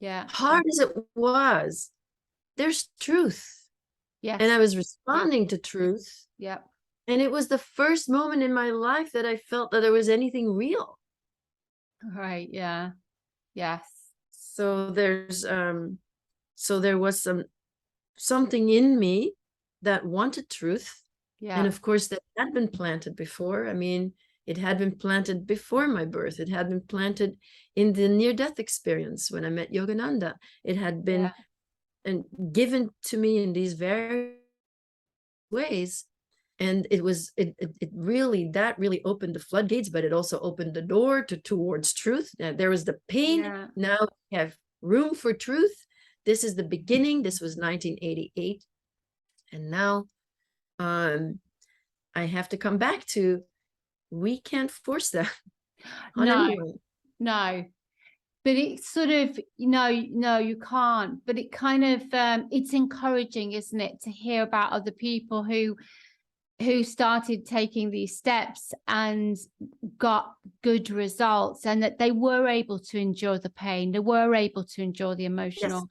S1: Yeah.
S2: hard as it was, there's truth.
S1: Yes.
S2: And I was responding to truth.
S1: Yeah.
S2: And it was the first moment in my life that I felt that there was anything real.
S1: Right. Yeah. Yes.
S2: So there was something in me that wanted truth. And
S1: Yeah.
S2: of course, that had been planted before. I mean, it had been planted before my birth. It had been planted in the near-death experience when I met Yogananda. It had been and given to me in these various ways. And it really opened the floodgates, but it also opened the door towards truth. There was the pain.
S1: Yeah.
S2: Now we have room for truth. This is the beginning. This was 1988. And now I have to come back to, we can't force that on
S1: No.
S2: anyone.
S1: No. But it's sort of, no, you can't. But it kind of, it's encouraging, isn't it, to hear about other people who started taking these steps and got good results, and that they were able to endure the pain, they were able to endure the emotional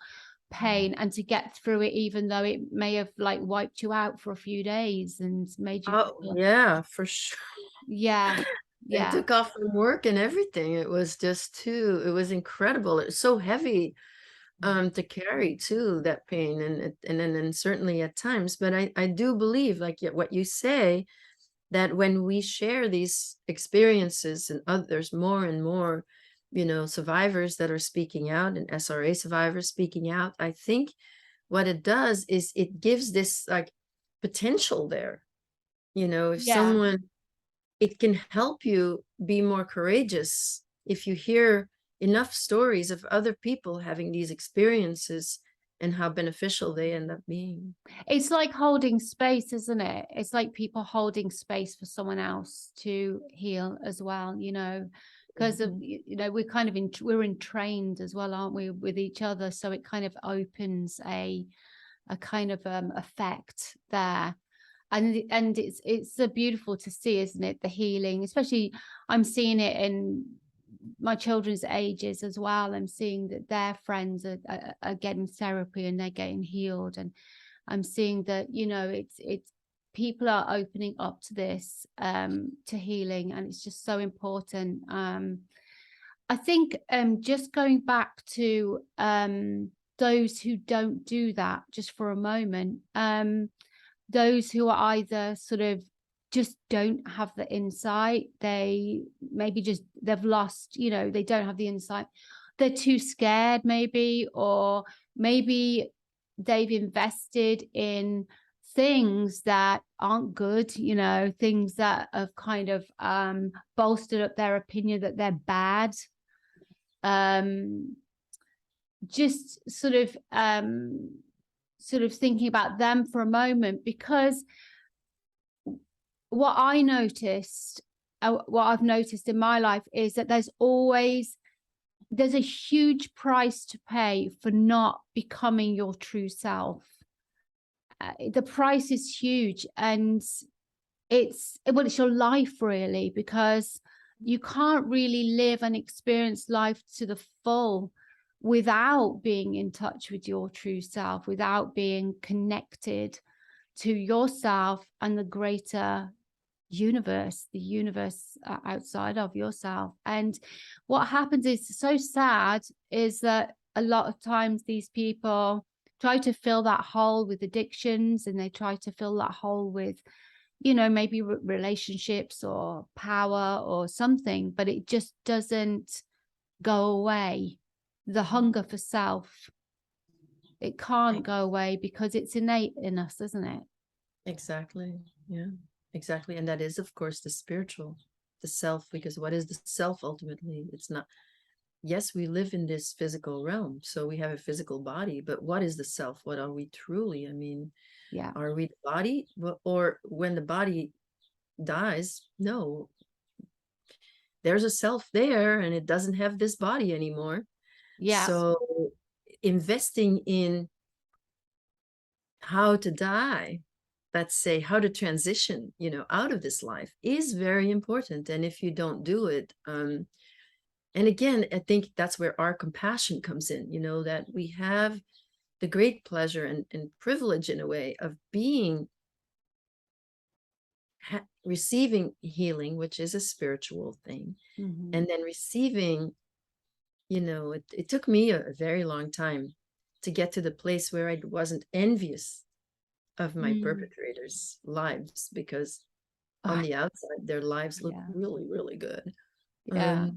S1: pain, and to get through it, even though it may have like wiped you out for a few days and made you feel,
S2: Yeah, for sure.
S1: yeah.
S2: I took off from work and everything. It was incredible. It was so heavy to carry too, that pain, and certainly at times. But I do believe, like what you say, that when we share these experiences, and others, more and more, survivors that are speaking out, and SRA survivors speaking out, I think what it does is it gives this like potential there. If someone, it can help you be more courageous if you hear enough stories of other people having these experiences and how beneficial they end up being.
S1: It's like holding space, isn't it? It's like people holding space for someone else to heal as well, because of, we're kind of we're entrained as well, aren't we, with each other? So it kind of opens a kind of effect there. and it's so beautiful to see, isn't it, the healing, especially I'm seeing it in my children's ages as well. I'm seeing that their friends are getting therapy and they're getting healed, and I'm seeing that, you know, it's people are opening up to this, to healing, and it's just so important. I think just going back to those who don't do that just for a moment, those who are either sort of just don't have the insight, they maybe just they've lost, you know, they don't have the insight, they're too scared maybe, or maybe they've invested in things that aren't good, you know, things that have kind of bolstered up their opinion that they're bad. Just sort of thinking about them for a moment, because what I've noticed in my life is that there's a huge price to pay for not becoming your true self. The price is huge, and it's your life really, because you can't really live and experience life to the full without being in touch with your true self, without being connected to yourself and the greater universe, the universe outside of yourself. And what happens is so sad is that a lot of times these people try to fill that hole with addictions, and they try to fill that hole with, you know, maybe relationships or power or something, but it just doesn't go away. The hunger for self, it can't go away because it's innate in us, isn't it?
S2: Exactly. Yeah, exactly. And that is, of course, the spiritual, the self, because what is the self ultimately? It's not, yes, we live in this physical realm, so we have a physical body, but what is the self? What are we truly? I mean,
S1: Yeah.
S2: are we the body? Or when the body dies, no, there's a self there and it doesn't have this body anymore.
S1: Yeah.
S2: So investing in how to die, let's say how to transition, you know, out of this life is very important. And if you don't do it, and again, I think that's where our compassion comes in, you know, that we have the great pleasure and privilege in a way of being receiving healing, which is a spiritual thing, and then receiving, you know, it took me a very long time to get to the place where I wasn't envious of my perpetrators' lives, because on the outside their lives look really, really good.
S1: Yeah.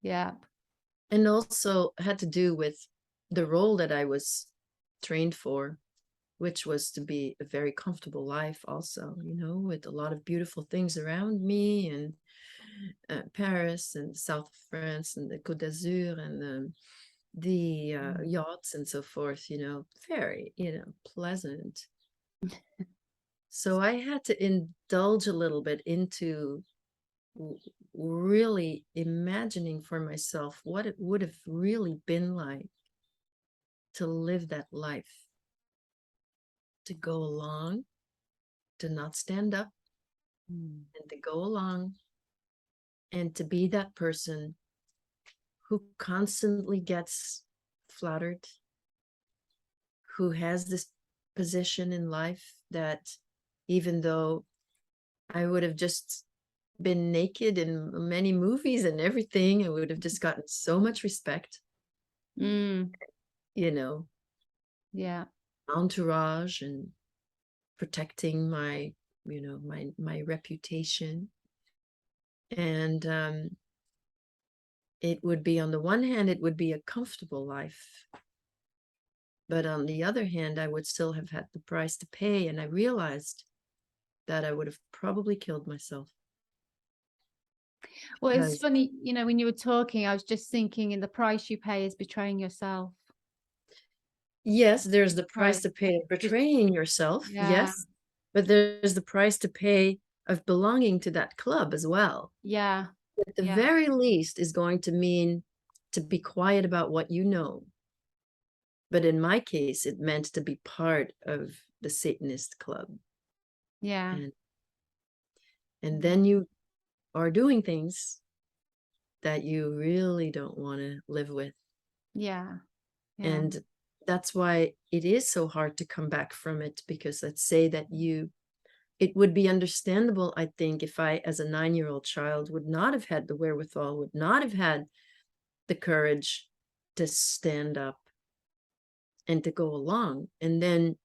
S1: Yeah.
S2: And also had to do with the role that I was trained for, which was to be a very comfortable life also, you know, with a lot of beautiful things around me, and Paris and the south of France and the Côte d'Azur and the yachts and so forth, you know, very, you know, pleasant. So I had to indulge a little bit into really imagining for myself what it would have really been like to live that life, to go along, to not stand up, and to go along and to be that person who constantly gets flattered, who has this position in life that even though I would have just been naked in many movies and everything, I would have just gotten so much respect, you know,
S1: Yeah.
S2: entourage and protecting my, you know, my reputation. And it would be, on the one hand, it would be a comfortable life, but on the other hand, I would still have had the price to pay. And I realized that I would have probably killed myself.
S1: Well, it's funny, you know, when you were talking, I was just thinking, in the price you pay is betraying yourself.
S2: Yes, there's the price to pay of betraying yourself.
S1: Yeah.
S2: Yes, but there's the price to pay of belonging to that club as well.
S1: Yeah.
S2: At the
S1: Yeah.
S2: very least is going to mean to be quiet about what you know. But in my case, it meant to be part of the Satanist club.
S1: Yeah.
S2: And then you are doing things that you really don't want to live with.
S1: Yeah. Yeah.
S2: And that's why it is so hard to come back from it, because let's say that it would be understandable, I think, if I, as a 9-year-old child, would not have had the wherewithal, would not have had the courage to stand up and to go along. And then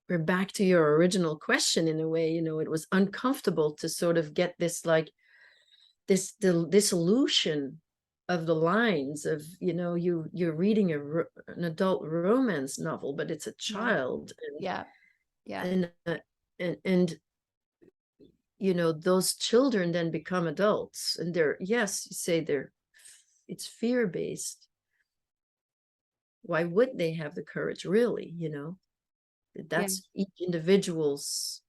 S2: we're back to your original question in a way, it was uncomfortable to sort of get this, like, this dissolution of the lines of, you're reading an adult romance novel, but it's a child.
S1: Yeah. Yeah.
S2: And those children then become adults, and yes, you say it's fear-based. Why would they have the courage, really? That's each individual's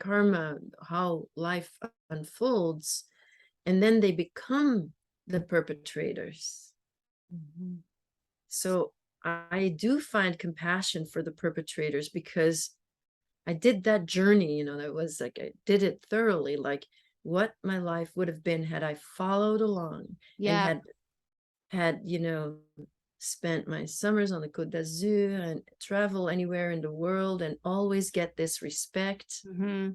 S2: karma, how life unfolds, and then they become the perpetrators.
S1: Mm-hmm.
S2: So I do find compassion for the perpetrators, because I did that journey, that was like, I did it thoroughly, like what my life would have been had I followed along and had spent my summers on the Côte d'Azur and travel anywhere in the world and always get this respect.
S1: Mm-hmm.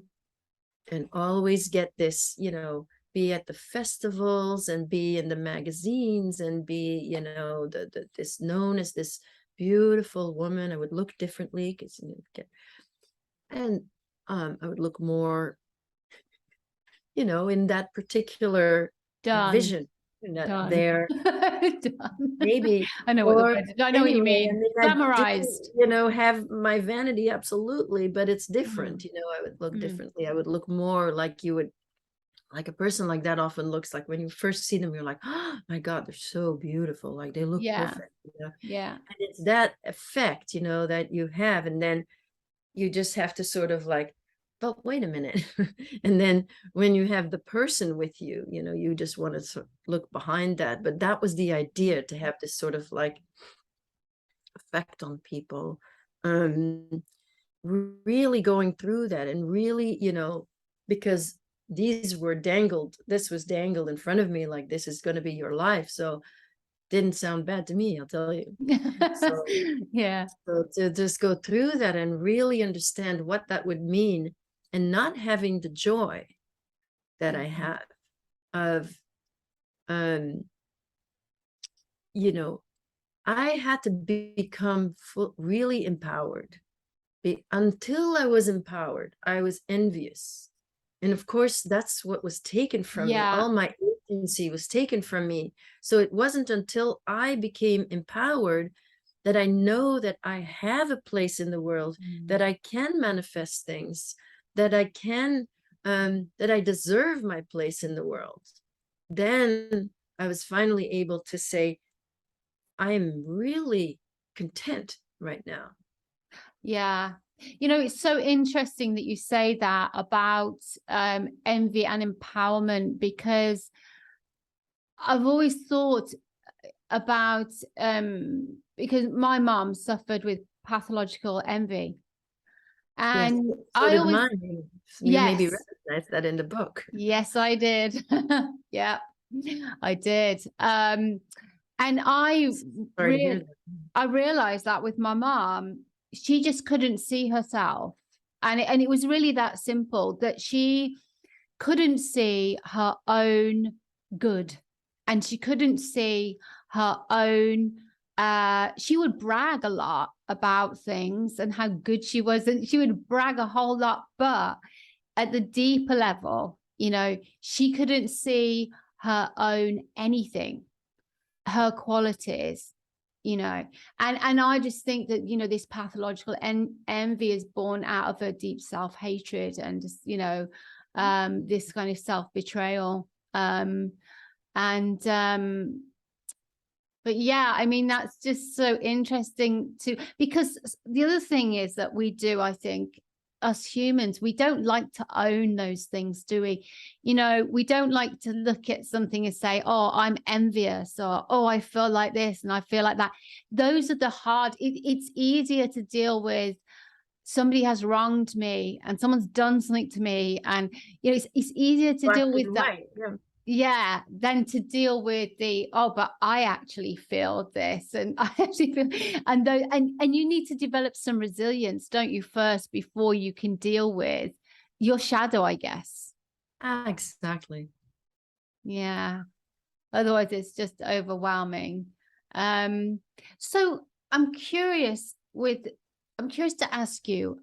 S2: And always get this, be at the festivals and be in the magazines and be, this known as this beautiful woman. I would look differently, because and I would look more, in that particular vision, in that
S1: Done.
S2: there
S1: Done.
S2: maybe,
S1: I know
S2: or
S1: I know what you
S2: anyway,
S1: mean.
S2: I didn't,
S1: Glamorized.
S2: have my vanity, absolutely, but it's different.
S1: Mm.
S2: I would look differently. I would look more like you would, like a person like that often looks like, when you first see them, you're like, oh my God, they're so beautiful. Like they look perfect.
S1: Yeah.
S2: And it's that effect, that you have. And then you just have to sort of like, but wait a minute. And then when you have the person with you, you just want to sort of look behind that. But that was the idea, to have this sort of like effect on people. Really going through that, and really, because this was dangled in front of me, like, this is going to be your life. So didn't sound bad to me, I'll tell you. So to just go through that and really understand what that would mean, and not having the joy that I have of, I had to become really empowered. Until I was empowered, I was envious. And of course, that's what was taken from me. All my agency was taken from me. So it wasn't until I became empowered that I know that I have a place in the world, that I can manifest things, that I can, that I deserve my place in the world. Then I was finally able to say, I am really content right now.
S1: Yeah. It's so interesting that you say that about envy and empowerment, because I've always thought about because my mom suffered with pathological envy. And
S2: yes, so
S1: I
S2: did
S1: always
S2: mine. You maybe recognize that in the book.
S1: Yes, I did. Yeah, I did. And I realized that with my mom, she just couldn't see herself. And it was really that simple, that she couldn't see her own good, and she couldn't see her own, she would brag a lot about things and how good she was, and she would brag a whole lot, but at the deeper level, she couldn't see her own anything, her qualities, and I just think that, this pathological envy is born out of a deep self-hatred and just, this kind of self-betrayal. But yeah, I mean, that's just so interesting because the other thing is that we do, I think, us humans, we don't like to own those things, do we? We don't like to look at something and say, oh, I'm envious, or, oh, I feel like this and I feel like that. Those are the hard, it's easier to deal with somebody has wronged me and someone's done something to me, and you know, it's easier to deal with that. Yeah, than to deal with the, oh, but I actually feel this, and I actually feel, and though, and you need to develop some resilience, don't you, first, before you can deal with your shadow, I guess.
S2: Exactly.
S1: Yeah. Otherwise, it's just overwhelming. So I'm curious to ask you,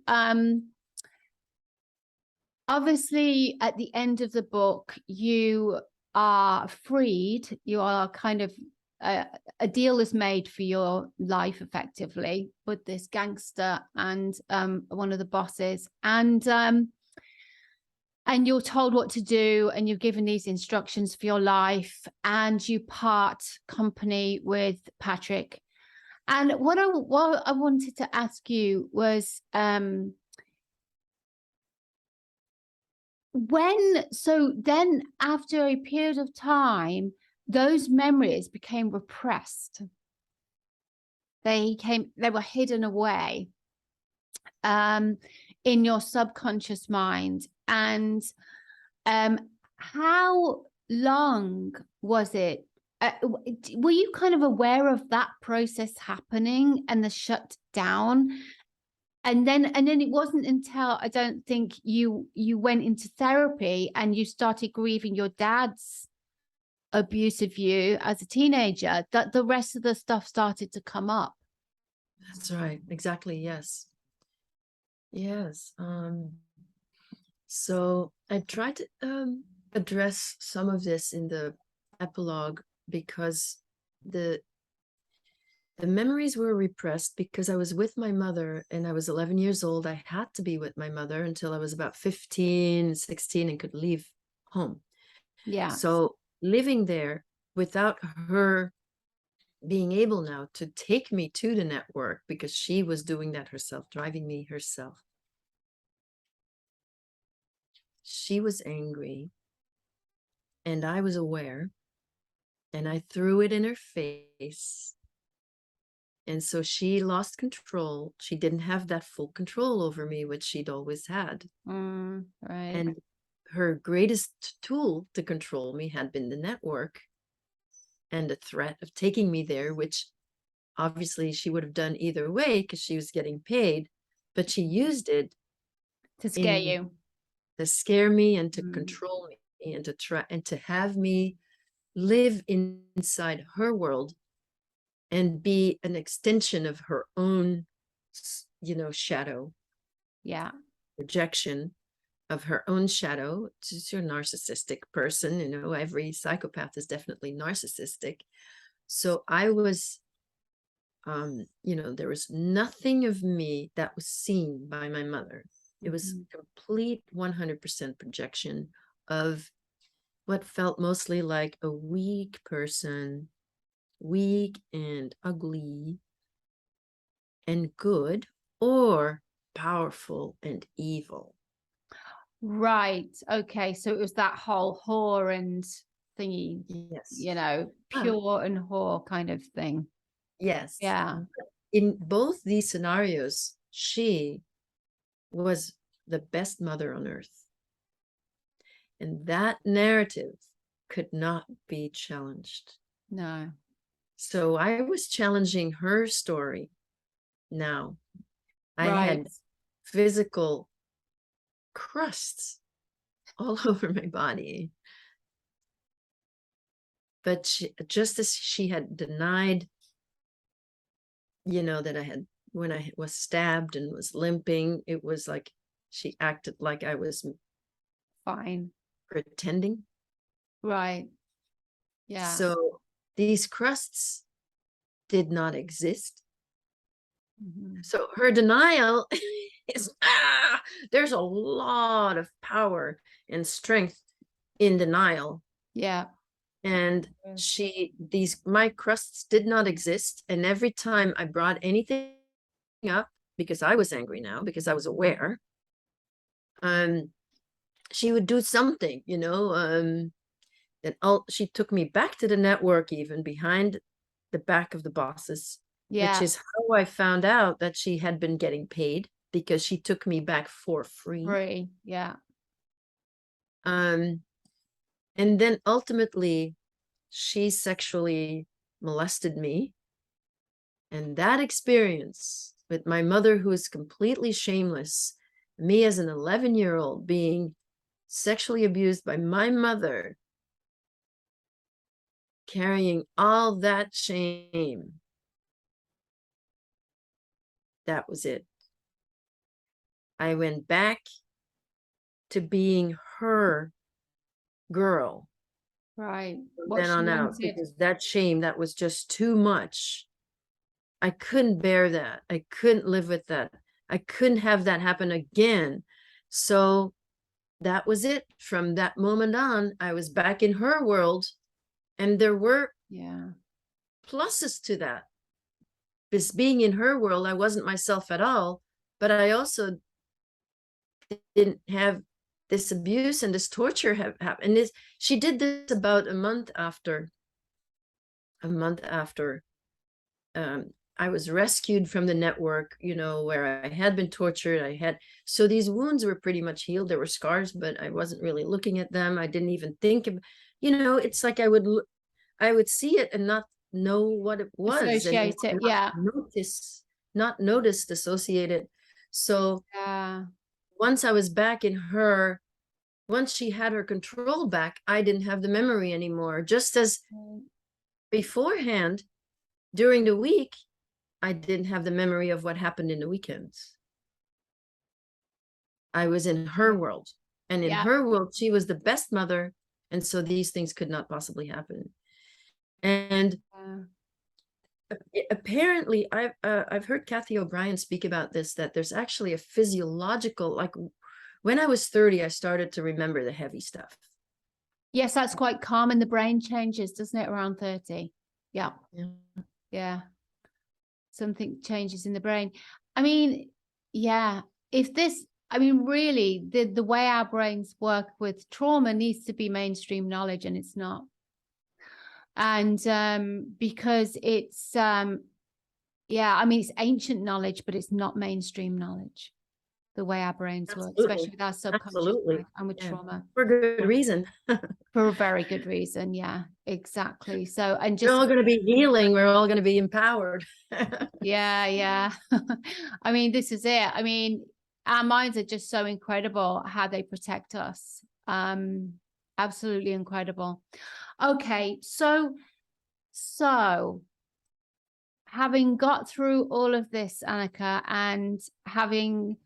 S1: obviously at the end of the book, you are freed. You are kind of, a deal is made for your life effectively with this gangster and one of the bosses, and you're told what to do, and you're given these instructions for your life, and you part company with Patrick. And what I wanted to ask you was, so then after a period of time, those memories became repressed. They were hidden away in your subconscious mind. And how long was it? Were you kind of aware of that process happening and the shutdown? And then it wasn't until, I don't think, you went into therapy and you started grieving your dad's abuse of you as a teenager that the rest of the stuff started to come up.
S2: That's right. Exactly. Yes. Yes. So I tried to address some of this in the epilogue, because the memories were repressed because I was with my mother, and I was 11 years old. I had to be with my mother until I was about 15, 16 and could leave home.
S1: Yeah.
S2: So living there without her being able now to take me to the network, because she was doing that herself, driving me herself. She was angry, and I was aware, and I threw it in her face. And so she lost control. She didn't have that full control over me, which she'd always had.
S1: Right.
S2: And her greatest tool to control me had been the network and the threat of taking me there, which obviously she would have done either way because she was getting paid, but she used it
S1: to scare you,
S2: to scare me and to control me, and to try and to have me live inside her world and be an extension of her own, shadow.
S1: Yeah.
S2: Projection of her own shadow. She's a narcissistic person. Every psychopath is definitely narcissistic. So I was, there was nothing of me that was seen by my mother. It was complete 100% projection of what felt mostly like a weak person, weak and ugly and good, or powerful and evil.
S1: Right. Okay. So it was that whole whore and thingy,
S2: Yes.
S1: pure and whore kind of thing.
S2: Yes.
S1: Yeah.
S2: In both these scenarios, she was the best mother on earth. And that narrative could not be challenged.
S1: No.
S2: So I was challenging her story now. I had physical crusts all over my body. But just as she had denied, that I had, when I was stabbed and was limping, it was like she acted like I was
S1: fine,
S2: pretending.
S1: Right. Yeah.
S2: So these crusts did not exist. So her denial is, there's a lot of power and strength in denial.
S1: Yeah.
S2: And my crusts did not exist. And every time I brought anything up, because I was angry now, because I was aware, she would do something, and she took me back to the network, even behind the back of the bosses, which is how I found out that she had been getting paid because she took me back for free.
S1: Free. Yeah.
S2: And then ultimately she sexually molested me. And that experience with my mother, who is completely shameless, me as an 11-year-old being sexually abused by my mother, carrying all that shame, that was it. I went back to being her girl
S1: Right.
S2: from
S1: What
S2: then
S1: she
S2: on out,
S1: wanted.
S2: because that shame, that was just too much. I couldn't bear that. I couldn't live with that. I couldn't have that happen again. So that was it. From that moment on, I was back in her world, and there were
S1: Yeah.
S2: pluses to that. Because being in her world, I wasn't myself at all, but I also didn't have this abuse and this torture have happened. And this, she did this about a month after I was rescued from the network, you know, where I had been tortured. So these wounds were pretty much healed. There were scars, but I wasn't really looking at them. I didn't even think of, you know, it's like I would see it and not know what it was, and
S1: Associate it. Yeah.
S2: not notice, dissociate it. So
S1: Yeah.
S2: once I was back in her, once she had her control back, I didn't have the memory anymore. Just as beforehand, during the week, I didn't have the memory of what happened in the weekends. I was in her world, and in
S1: Yeah.
S2: her world, she was the best mother. And so these things could not possibly happen. And apparently I've heard Kathy O'Brien speak about this, that there's actually a physiological, like when I was 30, I started to remember the heavy stuff.
S1: Yes, that's quite common. The brain changes, doesn't it, around 30? Yeah. Yeah. Something changes in the brain. I mean, yeah, really, the way our brains work with trauma needs to be mainstream knowledge, and it's not. And because it's it's ancient knowledge, but it's not mainstream knowledge, the way our brains work, especially with our subconscious mind and with trauma.
S2: For good reason.
S1: For a very good reason. Yeah, exactly. So, and
S2: We're
S1: just
S2: all going to be healing. We're all going to be empowered.
S1: yeah. I mean, this is it. I mean, our minds are just so incredible how they protect us. Absolutely incredible. Okay, so having got through all of this, Anneke, and having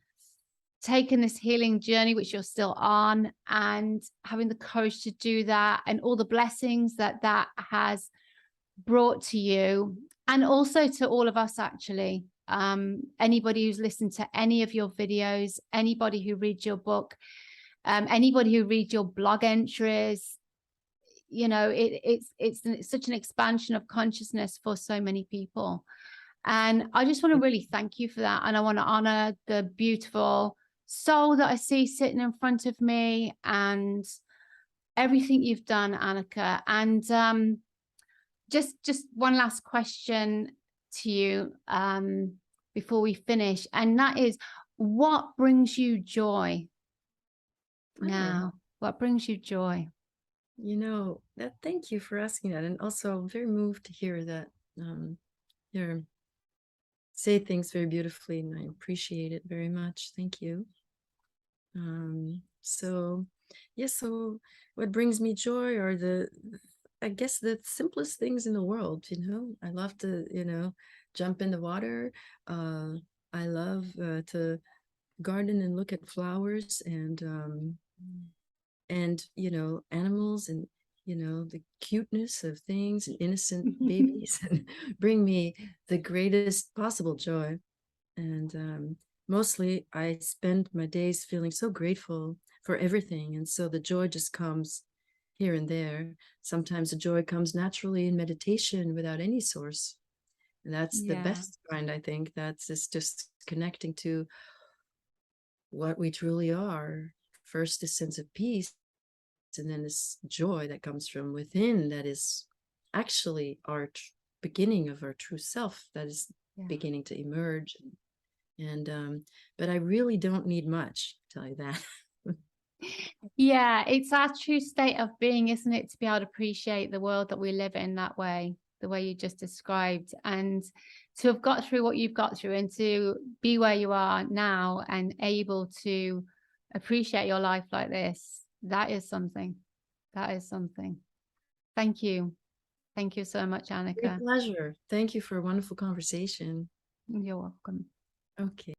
S1: taken this healing journey, which you're still on, and having the courage to do that, and all the blessings that has brought to you, and also to all of us, actually, anybody who's listened to any of your videos, anybody who reads your book, anybody who reads your blog entries, you know, it's such an expansion of consciousness for so many people. And I just want to really thank you for that. And I want to honor the beautiful soul that I see sitting in front of me, and everything you've done, Anneke. And just one last question to you before we finish, and that is, what brings you joy now? What brings you joy?
S2: You know, thank you for asking that. And also, I'm very moved to hear that you say things very beautifully, and I appreciate it very much. Thank you. So what brings me joy are I guess the simplest things in the world, you know. I love to, you know, jump in the water. I love to garden and look at flowers, and you know, animals, and you know, the cuteness of things and innocent babies and bring me the greatest possible joy. And mostly I spend my days feeling so grateful for everything, and so the joy just comes here and there. Sometimes the joy comes naturally in meditation without any source, and that's the best kind. I think that's just connecting to what we truly are. First, a sense of peace, and then this joy that comes from within, that is actually our beginning of our true self, that is beginning to emerge. And but I really don't need much, I'll tell you that.
S1: Yeah, it's our true state of being, isn't it, to be able to appreciate the world that we live in that way, the way you just described, and to have got through what you've got through and to be where you are now and able to appreciate your life like this. That is something. That is something. Thank you. Thank you so much,
S2: Great
S1: Anneke.
S2: pleasure. Thank you for a wonderful conversation.
S1: You're welcome.
S2: Okay.